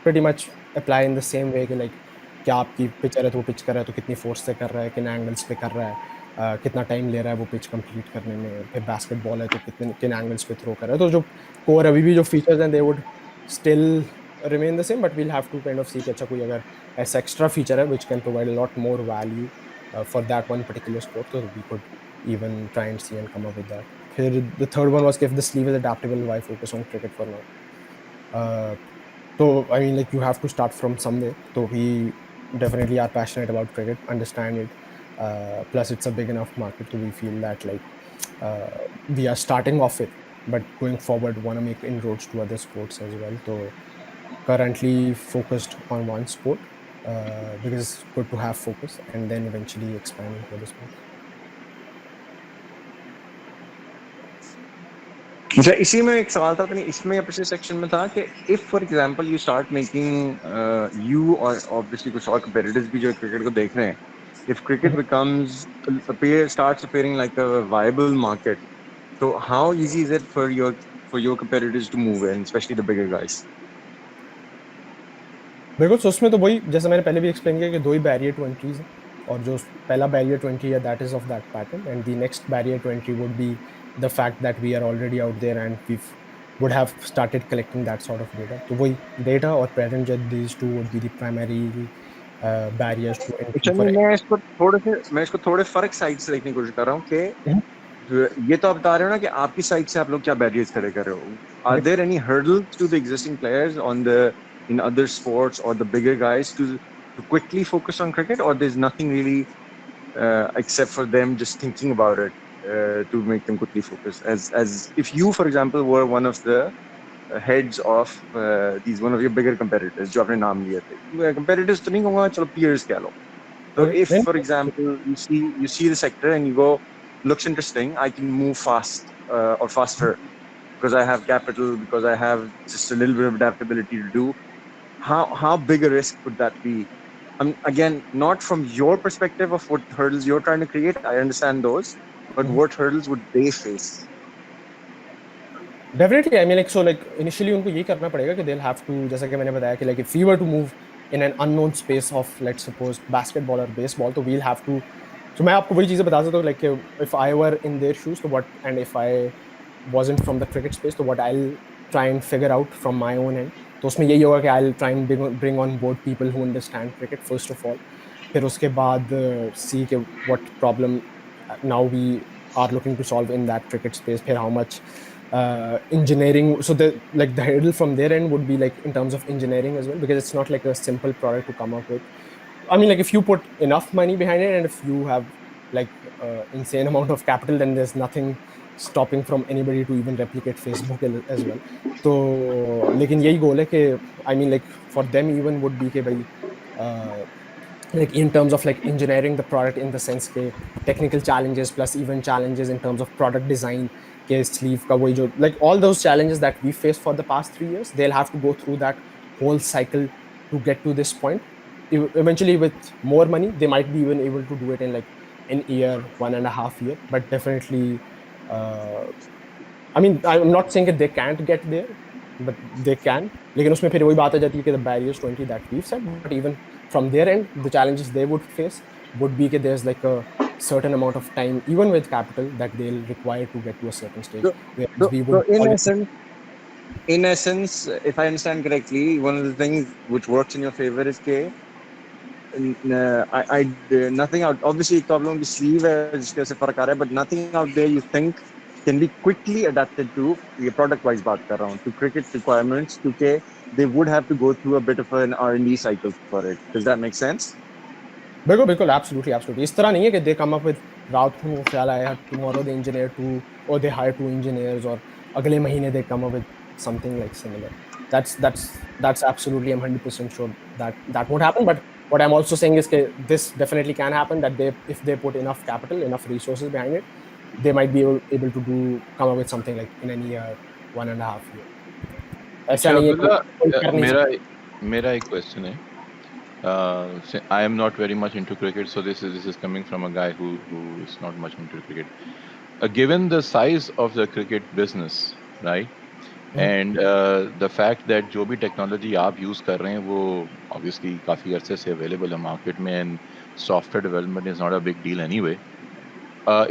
pretty much apply in the same way कि like क्या आपकी पिचर है तो वो पिच कर रहा है तो कितनी फोर्स से कर रहा है, किन एंगल्स पे कर रहा है, कितना टाइम ले रहा है वो पिच कंप्लीट करने में, फिर बास्केटबॉल है तो कितने किन एंगल्स पे थ्रो कर रहा है, तो जो कोर अभी भी जो फीचर्स हैं they would still remain the same, but we'll have to kind of see कि अच्छा कोई अगर ऐसा एक्स्ट्रा फीचर है which can provide a lot more value for that one particular sport, so we could even try and see and come up with that. फिर the third one was कि if the sleeve is adaptable, why focus on cricket for now? Uh, so I mean, like you have to start from somewhere. So we definitely are passionate about cricket, understand it. Plus, it's a big enough market, so we feel that like we are starting off with, but going forward, want to make inroads to other sports as well. So currently focused on one sport because it's good to have focus, and then eventually expand into other sports. अच्छा, इसी में एक सवाल था अपनी इसमें या पिछले सेक्शन में था कि if for example you start making you और ऑब्वियसली कुछ और कंपेटिटर्स भी जो क्रिकेट को देख रहे हैं, if cricket becomes starts appearing like a viable market, so how easy is it for your competitors to move in, especially the bigger guys? बिल्कुल, सो उसमें तो वही जैसे मैंने पहले भी एक्सप्लेन किया कि दो ही बैरियर टू एंट्रीज हैं, और जो पहला बैरियर टू एंट्री है that is of that pattern, and the next barrier to entry would be the fact that we are already out there and we would have started collecting that sort of data. तो वही data और present jet, these two would be the primary barriers to अच्छा, entry for नहीं, any. मैं इसको थोड़े फर्क side से देखने की कोशिश कर रहा हूँ कि Mhm. ये तो आप बता रहे हो ना कि आपकी साइड से आप लोग क्या बैरियर्स खड़े कर रहे हो. Are Correct. There any hurdles to the existing players on the in other sports or the bigger guys to quickly focus on cricket, or there's nothing really except for them just thinking about it to make them quickly focus, as if you for example were one of the heads of these one of your bigger competitors जो आपने नाम लिए थे, competitors तो नहीं कहूँगा, चलो peers कह लो. So Okay. if, for example, you see the sector and you go, looks interesting, I can move fast or faster because I have capital, because I have just a little bit of adaptability to do. How big a risk would that be? Again, not from your perspective of what hurdles you're trying to create. I understand those, but what hurdles would they face? Definitely, I mean, like, so, like, initially उनको ये करना पड़ेगा कि they'll have to, जैसा कि मैंने बताया कि like if we were to move in an unknown space of let's suppose basketball or baseball, तो we'll have to, so मैं आपको वही चीजें बता सकता हूँ like if I were in their shoes, तो what, and if I wasn't from the cricket space, तो what I'll try and figure out from my own end, तो उसमें यही होगा कि I'll try and bring on board people who understand cricket first of all, फिर उसके बाद see कि what problem now we are looking to solve in that cricket space, फिर how much engineering, so the like the hurdle from their end would be like in terms of engineering as well, because it's not like a simple product to come up with. I mean, like if you put enough money behind it and if you have like insane amount of capital, then there's nothing stopping from anybody to even replicate Facebook as well. तो लेकिन यही गोल है कि I mean like for them even would be कि भाई like in terms of like engineering the product in the sense के technical challenges plus even challenges in terms of product design के sleeve का वही जो like all those challenges that we faced for the past 3 years, they'll have to go through that whole cycle to get to this point. Eventually with more money they might be even able to do it in like an year, 1.5 year, but definitely uh, I mean, I'm not saying that they can't get there, but they can. लेकिन उसमें फिर वही बात आ जाती है कि the barriers to entry that we've said, but even from their end, the challenges they would face would be that there's like a certain amount of time, even with capital, that they'll require to get to a certain stage. So, Whereas so, we so would already. in essence, if I understand correctly, one of the things which works in your favor is K. Nothing out. Obviously, एक तो आप लोगों की sleeve है जिसके वजह से फर्क आ रहा है, but nothing out there you think can be quickly adapted to, ये product wise बात कर रहा हूँ, to cricket requirements, क्योंकि they would have to go through a bit of an R&D cycle for it. Does that make sense? बिल्कुल बिल्कुल, absolutely absolutely, इस तरह नहीं है कि दे कम अप विद रात को उनको ख्याल आया टुमारो दे इंजीनियर टू और दे हायर टू इंजीनियर्स और अगले महीने they come up with something like similar. That's absolutely, I'm 100% sure that that won't happen, but What I'm also saying is that this definitely can happen, that if they put enough capital, enough resources behind it, they might be able to come up with something like in a year, 1.5 year. ऐसा अच्छा नहीं है अब्दुल्ला, कोई कर नहीं मेरा सकता. मेरा एक क्वेश्चन है. I am not very much into cricket, so this is coming from a guy who is not much into cricket. Given the size of the cricket business, right? And the fact that जो भी technology आप use कर रहे हैं वो obviously काफी अरसे से अवेलेबल है मार्केट में, and software development is not a big deal anyway.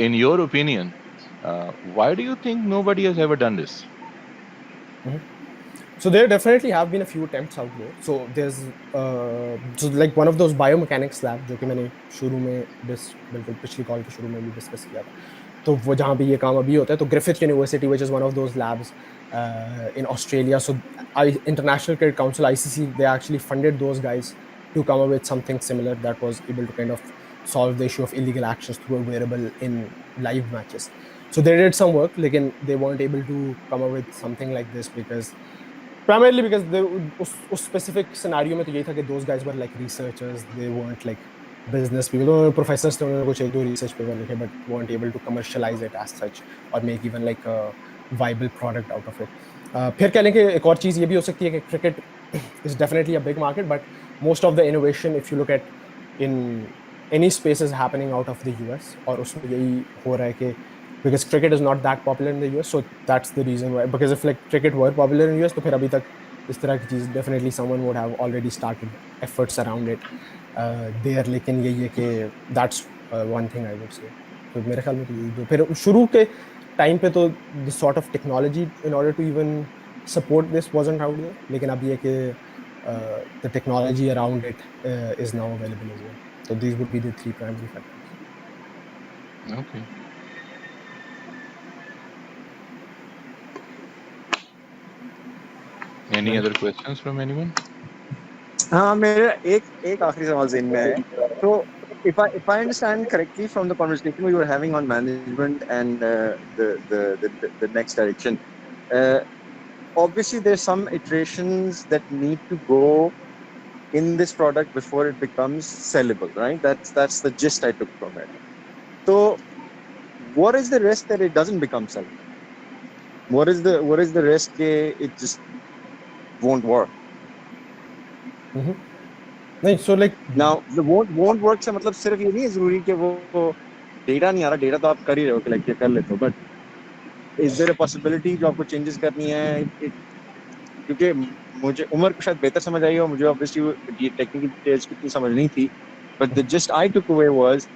In your opinion, why do you think nobody has ever done this? So there definitely have been a few attempts out there. So there's so like one of those biomechanics lab जो कि मैंने शुरू में बिल्कुल पिछली call के शुरू में भी डिस्कस किया था. तो वो जहाँ पे ये काम अभी होता है, तो Griffith university which is one of those labs in Australia. So International Cricket Council ICC, they actually funded those guys to come up with something similar that was able to kind of solve the issue of illegal actions through a wearable in live matches. So they did some work, like they weren't able to come up with something like this because primarily because उस specific scenario में तो यही था कि those guys were like researchers, they weren't like business people. उन्होंने professors थे, उन्होंने कुछ एक दो research paper लिखे, but weren't able to commercialize it as such or make even like a viable product out of it. फिर कह लें कि एक और चीज़ ये भी हो सकती है कि cricket is definitely a big market, but most of the innovation, if you look at in any spaces happening out of the US, और उसमें यही हो रहा है कि because cricket is not that popular in the US, so that's the reason why. Because if like cricket were popular in the US, तो फिर अभी तक इस तरह की चीज definitely someone would have already started efforts around it there. लेकिन यही है कि that's one thing I would say. तो मेरे ख्याल में तो यही दो. फिर शुरू के टाइम पे तो the sort of technology in order to even support this wasn't out there. लेकिन अब ये कि the technology around it is now available as well. So these would be the three primary factors. Okay. Any other questions from anyone? हाँ, मेरा एक आखिरी सवाल ज़हन में है. So if I understand correctly from the conversation we were having on management and the next direction, uh, obviously there's some iterations that need to go in this product before it becomes sellable, right? That's the gist I took from it. So what is the risk that it doesn't become sellable? What is the risk that it just won't work? नहीं, so like Now the won't work से मतलब सिर्फ ये नहीं है जरूरी कि वो डेटा नहीं आ रहा, डेटा तो आप कर ही रहे हो कि लाइक ये कर लेते हो, but is there a possibility जो आपको चेंजेस करनी है? क्योंकि मुझे उमर को शायद बेहतर समझ आई और मुझे ऑब्वियसली टेक्निकल डिटेल्स की इतनी समझ नहीं थी, but the just I took away was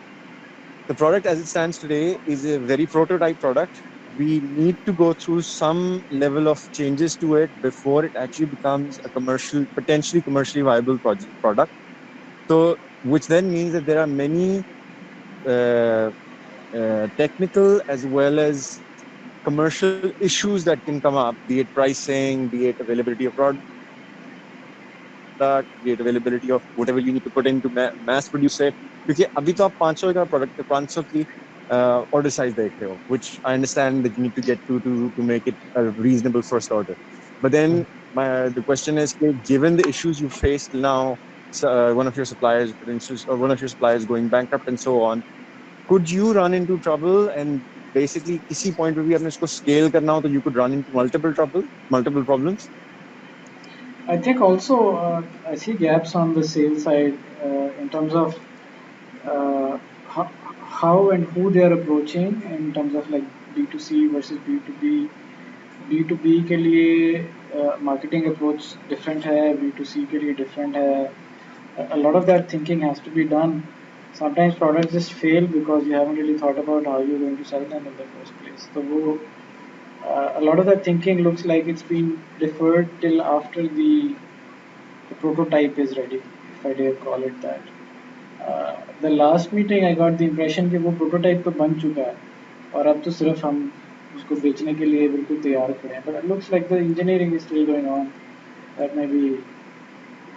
the product as it stands today is a very prototype product. We need to go through some level of changes to it before it actually becomes a potentially commercially viable product. So, which then means that there are many uh, technical as well as commercial issues that can come up, be it pricing, be it availability of product, be it availability of whatever you need to put in to mass produce it. क्योंकि अभी तो आप 500 का product 500 की order size देख रहे हो, which I understand that you need to get to make it a reasonable first order. But then the question is, given the issues you faced now, one of your suppliers, for instance, or one of your suppliers going bankrupt and so on, could you run into trouble and basically किसी point पे भी आपने इसको scale करना हो तो you could run into multiple problems? I think also I see gaps on the sales side in terms of uh, how, how and who they are approaching in terms of like B2C versus B2B. B2B के लिए marketing approach different है, B2C के लिए different है. A lot of that thinking has to be done. Sometimes products just fail because you haven't really thought about how you're going to sell them in the first place. So a lot of that thinking looks like it's been deferred till after the prototype is ready, if I dare call it that. The last meeting I got the impression कि वो prototype तो बन चुका है और अब तो सिर्फ हम उसको बेचने के लिए बिल्कुल तैयार खड़े हैं. But it looks like the engineering is still going on. That may be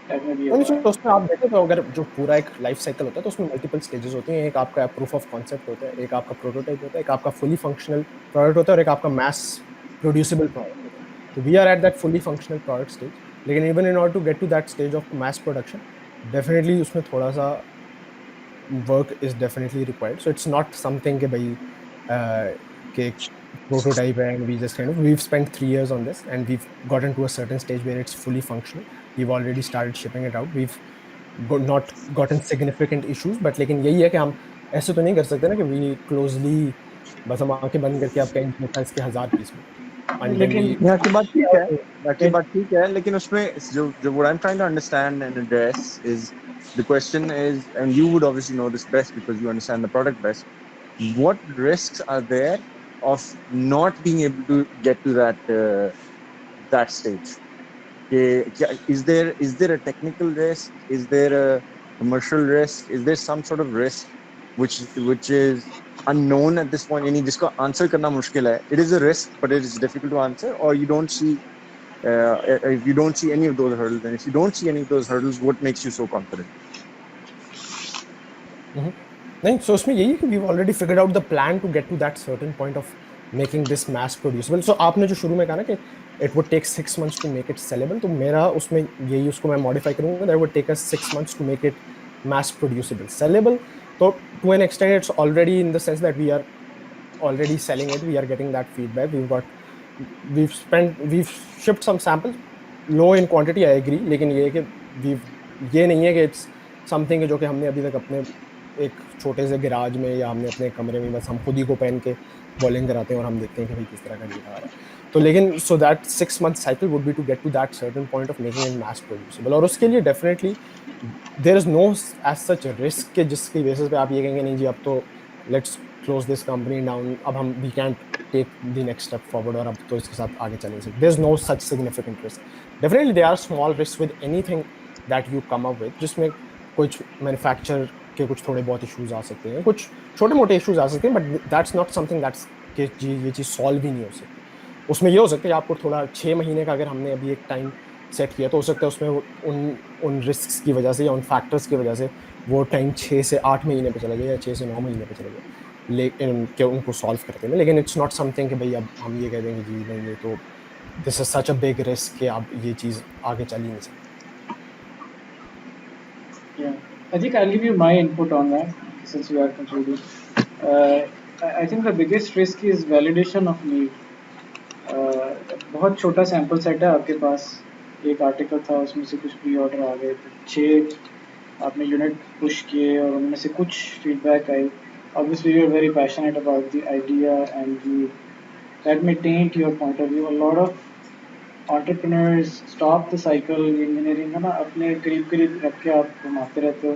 a नहीं, while. तो उसमें आप देखें तो अगर जो पूरा एक लाइफ साइकिल होता है तो उसमें मल्टीपल स्टेजेस होती हैं. एक आपका प्रूफ ऑफ कॉन्सेप्ट होता है, एक आपका प्रोटोटाइप होता है, एक आपका फुली फंक्शनल प्रोडक्ट होता है और एक आपका मास प्रोड्यूसिबल प्रोडक्ट होता है. तो we are at that fully functional product stage. लेकिन even in order to get to that stage of mass production, definitely उसमें थोड़ा सा work is definitely required. So it's not something कि भाई कि prototype है and we just kind of we've spent 3 years on this and we've gotten to a certain stage where it's fully functional. We've already started shipping it out. We've not gotten significant issues, but लेकिन यही है कि हम ऐसे तो नहीं कर सकते ना कि we closely बस हम आंखें बंद करके आप कहीं देखा इसके 1000 पीस बने and then we लेकिन ये आपकी बात ठीक है, आपकी बात ठीक है, लेकिन उसमें जो जो what I'm trying to understand and address is the question is, and you would obviously know this best because you understand the product best. What risks are there of not being able to get to that stage? Is there a technical risk? Is there a commercial risk? Is there some sort of risk which is unknown at this point? यानी जिसको answer करना मुश्किल है. It is a risk, but it is difficult to answer. Or you don't see if you don't see any of those hurdles, and if you don't see any of those hurdles, what makes you so confident? नहीं, so उसमें यही है कि we've already figured out the plan to get to that certain point of making this mass producible. So आपने जो शुरू में कहा ना कि it would take 6 months to make it sellable, तो मेरा उसमें यही उसको मैं modify करूँगा that would take us 6 months to make it mass producible. Sellable, तो to an extent it's already in the sense that we are already selling it, we are getting that feedback, we've shipped some samples, low in quantity, I agree, लेकिन ये है कि ये नहीं है कि it's something जो कि हमने अभी तक अपने एक छोटे से गैराज में या हमने अपने कमरे में बस हम खुद ही को पहन के बॉलिंग कराते हैं और हम देखते हैं कि भाई किस तरह का डेटा आ रहा है, तो लेकिन so that 6 month cycle would be to get to that certain point of making it mass producible, और उसके लिए definitely there is no as such risk के जिसकी बेसिस पे आप ये कहेंगे नहीं जी अब तो let's close this company down, अब हम we can't take the next step forward और अब तो इसके साथ आगे चल नहीं सकते. There is no such significant risk. Definitely there are small risk with anything that you come up with, जिसमें कुछ मैन्युफैक्चर के कुछ थोड़े बहुत इश्यूज आ सकते हैं, कुछ छोटे मोटे इश्यूज आ सकते हैं, but that's not something that's कि जी ये चीज़ सॉल्व ही नहीं हो सकती. उसमें ये हो सकता है आपको थोड़ा 6 महीने का अगर हमने अभी एक टाइम सेट किया तो हो सकता है उसमें उन रिस्क की वजह से या उन फैक्टर्स की वजह से वो टाइम 6 से 8 महीने पे चला जाए या 6 से 9 महीने पे चला जाए, लेकिन क्या उनको सॉल्व करते हैं, लेकिन इट्स नॉट समथिंग कि भाई अब हम ये कह देंगे जी नहीं ये तो this is such a big risk कि अब ये चीज़ आगे चल ही नहीं सकती. Yeah, I think I'll give you my input on that since you are concluding. I think the biggest risk is validation of need. बहुत छोटा सैम्पल सेट है आपके पास, एक आर्टिकल था उसमें से कुछ प्री ऑर्डर आ गए थे, 6 आपने यूनिट पुश किए और उनमें से कुछ feedback I. Obviously you are very passionate about the idea and that may taint your point of view. A lot of entrepreneurs stop the cycle engineering है ना, अपने करीब करीब रख के आप घुमाते रहते हो.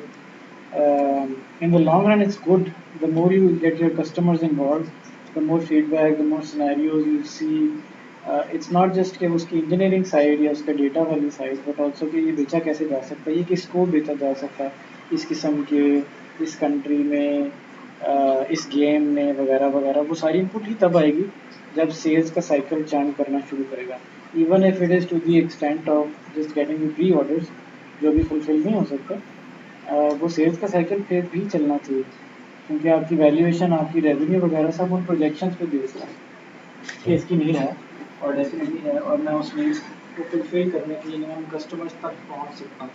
In the long run it's good. The more you get your customers involved, the more feedback, the more scenarios you see. It's not just कि उसकी इंजीनियरिंग साइड या उसका डेटा वाली साइड, बट ऑल्सो कि ये बेचा कैसे जा सकता है, ये किसको बेचा जा सकता है इस किस्म के, इस कंट्री में, इस गेम में वगैरह वगैरह. वो सारी इनपुट ही तब आएगी जब सेल्स का साइकिल चर्न करना शुरू करेगा. Even if it is to the extent of just getting pre orders जो भी फुलफिल नहीं हो सकता, वो सेल्स का साइकिल फिर भी चलना चाहिए, क्योंकि आपकी वैल्यूएशन, आपकी रेवेन्यू वगैरह सब उन प्रोजेक्शंस पे बेस्ड है कि इसकी नीड है और डेफिनेटली है, और मैं उस नीड्स को फुलफिल करने के लिए हम कस्टमर्स तक पहुंच सकता हूँ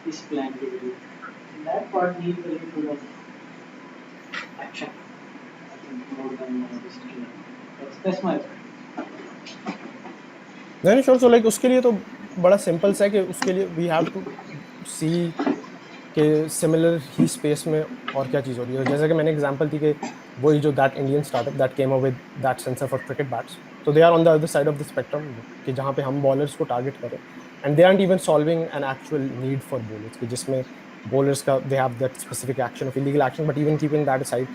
इस प्लान के लिए. That part needs a little bit of action, I think, more than just that's my. नहीं श्योर. सो लाइक उसके लिए तो बड़ा सिंपल सा है कि उसके लिए वी हैव टू सी कि सिमिलर ही स्पेस में और क्या चीज़ हो रही है. जैसे कि मैंने एग्जांपल दी कि वही जो that Indian startup that came up with that sensor for cricket bats, तो they are on the other side of the spectrum कि जहाँ पे हम बॉलर्स को टारगेट करें and they aren't even solving an actual need for bowlers कि जिसमें bowlers का they have that specific action of illegal action, but even keeping that aside,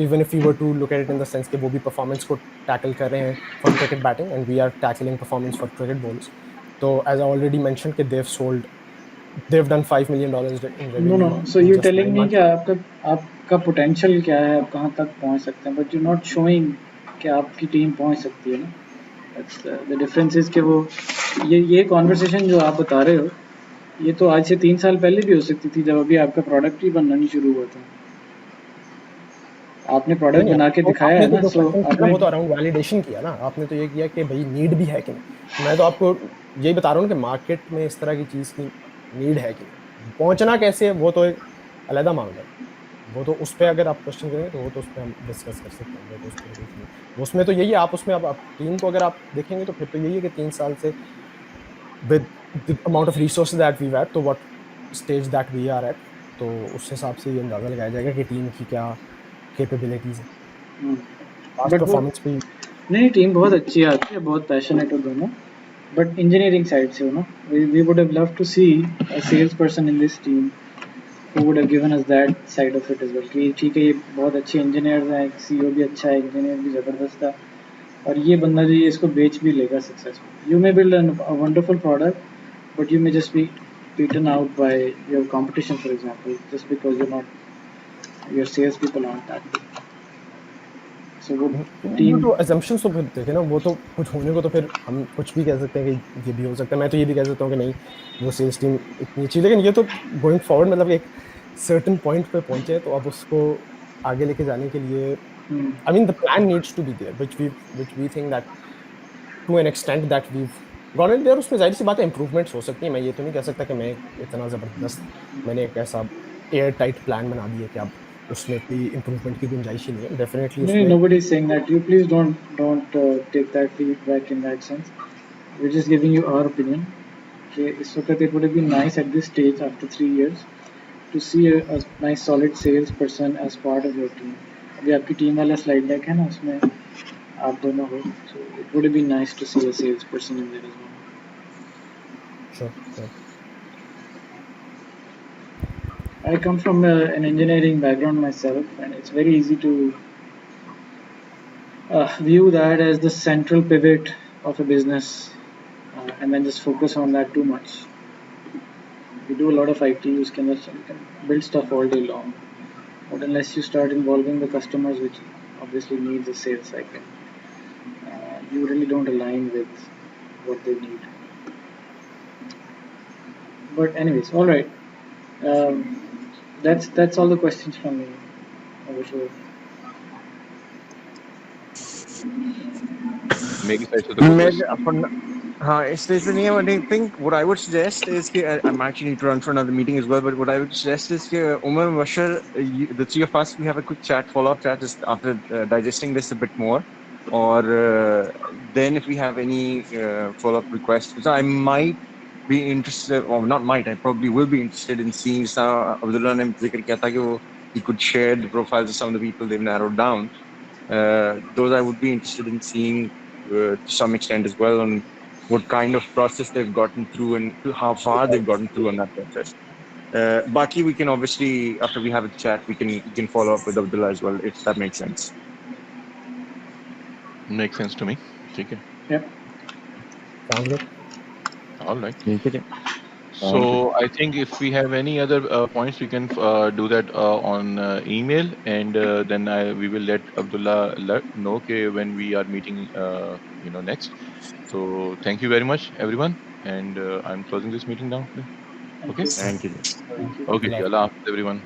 even if we were to look at it in the sense कि वो भी performance को tackle कर रहे हैं for cricket batting and we are tackling performance for cricket balls, तो as I already mention कि they've done $5 million in no revenue no, so in you just telling 9 me कि months. आपका potential क्या है, आप कहाँ तक पहुँच सकते हैं, बट यू नॉट शोइंग कि आपकी टीम पहुँच सकती है ना. दैट्स द डिफरेंस इज कि वो ये कॉन्वर्सेशन जो आप बता रहे हो, ये तो आज से 3 साल पहले भी हो सकती थी जब अभी आपका प्रोडक्ट ही बनना नहीं शुरू हुआ था. आपने प्रोडक्ट नहीं बना के तो दिखाया आपने है तो ना. जो सो क्वेश्चन किया ना आपने वो तो अराउंड वैलिडेशन किया ना, आपने तो ये किया कि भाई नीड भी है कि नहीं. मैं तो आपको यही बता रहा हूँ कि मार्केट में इस तरह की चीज़ की नीड है कि नहीं. पहुंचना कैसे है वो तो एक अलग मामला है। वो तो उस पे अगर आप क्वेश्चन करेंगे तो वो तो उस पे हम डिस्कस कर सकते हैं, वो तो उस पर कोई इशू नहीं। उसमें तो यही है, आप उसमें आप टीम को अगर आप देखेंगे तो फिर तो यही है कि 3 साल से with the amount of resources that we've had, तो what stage that we are at, तो उस हिसाब से ये अंदाजा लगाया जाएगा कि टीम की क्या कैपेबिलिटीज है। पास्ट बट वो परफॉर्मेंस भी नहीं, टीम बहुत अच्छी आती है, बहुत पैशनेट हो दोनों, बट इंजीनियरिंग साइड से हो ना, we would have love to see a sales person in this team who would have given us that side of it as well, कि ठीक है ये बहुत अच्छे इंजीनियर्स हैं, सीईओ भी अच्छा है, इंजीनियर भी ज़बरदस्त है, और ये बंदा जो ये इसको बेच भी लेगा successful. You may build a wonderful product but you may just be beaten out by your competition, for example, just because your sales people aren't that good. So वो वो team, तो assumptions तो फिर देखे ना, वो तो कुछ होने को तो फिर हम कुछ भी कह सकते हैं कि ये भी हो सकता है। मैं तो ये भी कह सकता हूँ कि नहीं वो सेल्स टीम इतनी अच्छी, लेकिन ये तो गोइंग फॉरवर्ड मतलब एक सर्टेन पॉइंट पे पहुंचे हैं, तो अब उसको आगे लेके जाने के लिए I mean the plan needs to be there which we think that to an extent that we've got in there. उसमें जाहिर सी बात है इंप्रूवमेंट्स हो सकती है। मैं ये तो नहीं कह सकता कि मैं इतना जबरदस्त मैंने एक ऐसा एयर टाइट प्लान बना दिया कि अब उसमें कोई इंप्रूवमेंट की गुंजाइश ही नहीं है। डेफिनेटली no, उसमें nobody is saying that. You please don't take that feedback in that sense. We're just giving you our opinion. Okay, इस वक्त it would have been nice at this stage after 3 years to see a nice solid sales person as part of your team. अभी आपकी team वाला slide deck है ना, उसमें आप दोनों हो, so it would have been nice to see a sales person in there as well. Sure sure I come from an engineering background myself, and it's very easy to view that as the central pivot of a business, and then just focus on that too much. You do a lot of IT, you can build stuff all day long, but unless you start involving the customers, which obviously needs a sales cycle, you really don't align with what they need. But anyways, all right. That's all the questions from me. Over to you. मेरी side से तो कोई मैं question अपन हाँ इसलिए नहीं है। I think what I would suggest is कि I'm actually need to run for another meeting as well, but what I would suggest is कि Umar, Bashar, the three of us, we have a quick chat, follow-up chat just after digesting this a bit more, or then if we have any follow-up requests, so I might be interested, or not might, I probably will be interested in seeing Abdullah ने जिक्र किया था कि वो he could share the profiles of some of the people they've narrowed down. Those I would be interested in seeing to some extent as well on what kind of process they've gotten through and how far they've gotten through on that process. Baki, we can obviously, after we have a chat, we can follow up with Abdullah as well, if that makes sense. Make sense to me. ठीक है. Yep. Sounds good. All right. Okay. So I think if we have any other points, we can do that on email, and then we will let Abdullah know okay, when we are meeting, next. So thank you very much, everyone, and I'm closing this meeting now. Thank Okay. you. Thank you. Thank you. Okay. Allah Allah Hafiz, everyone.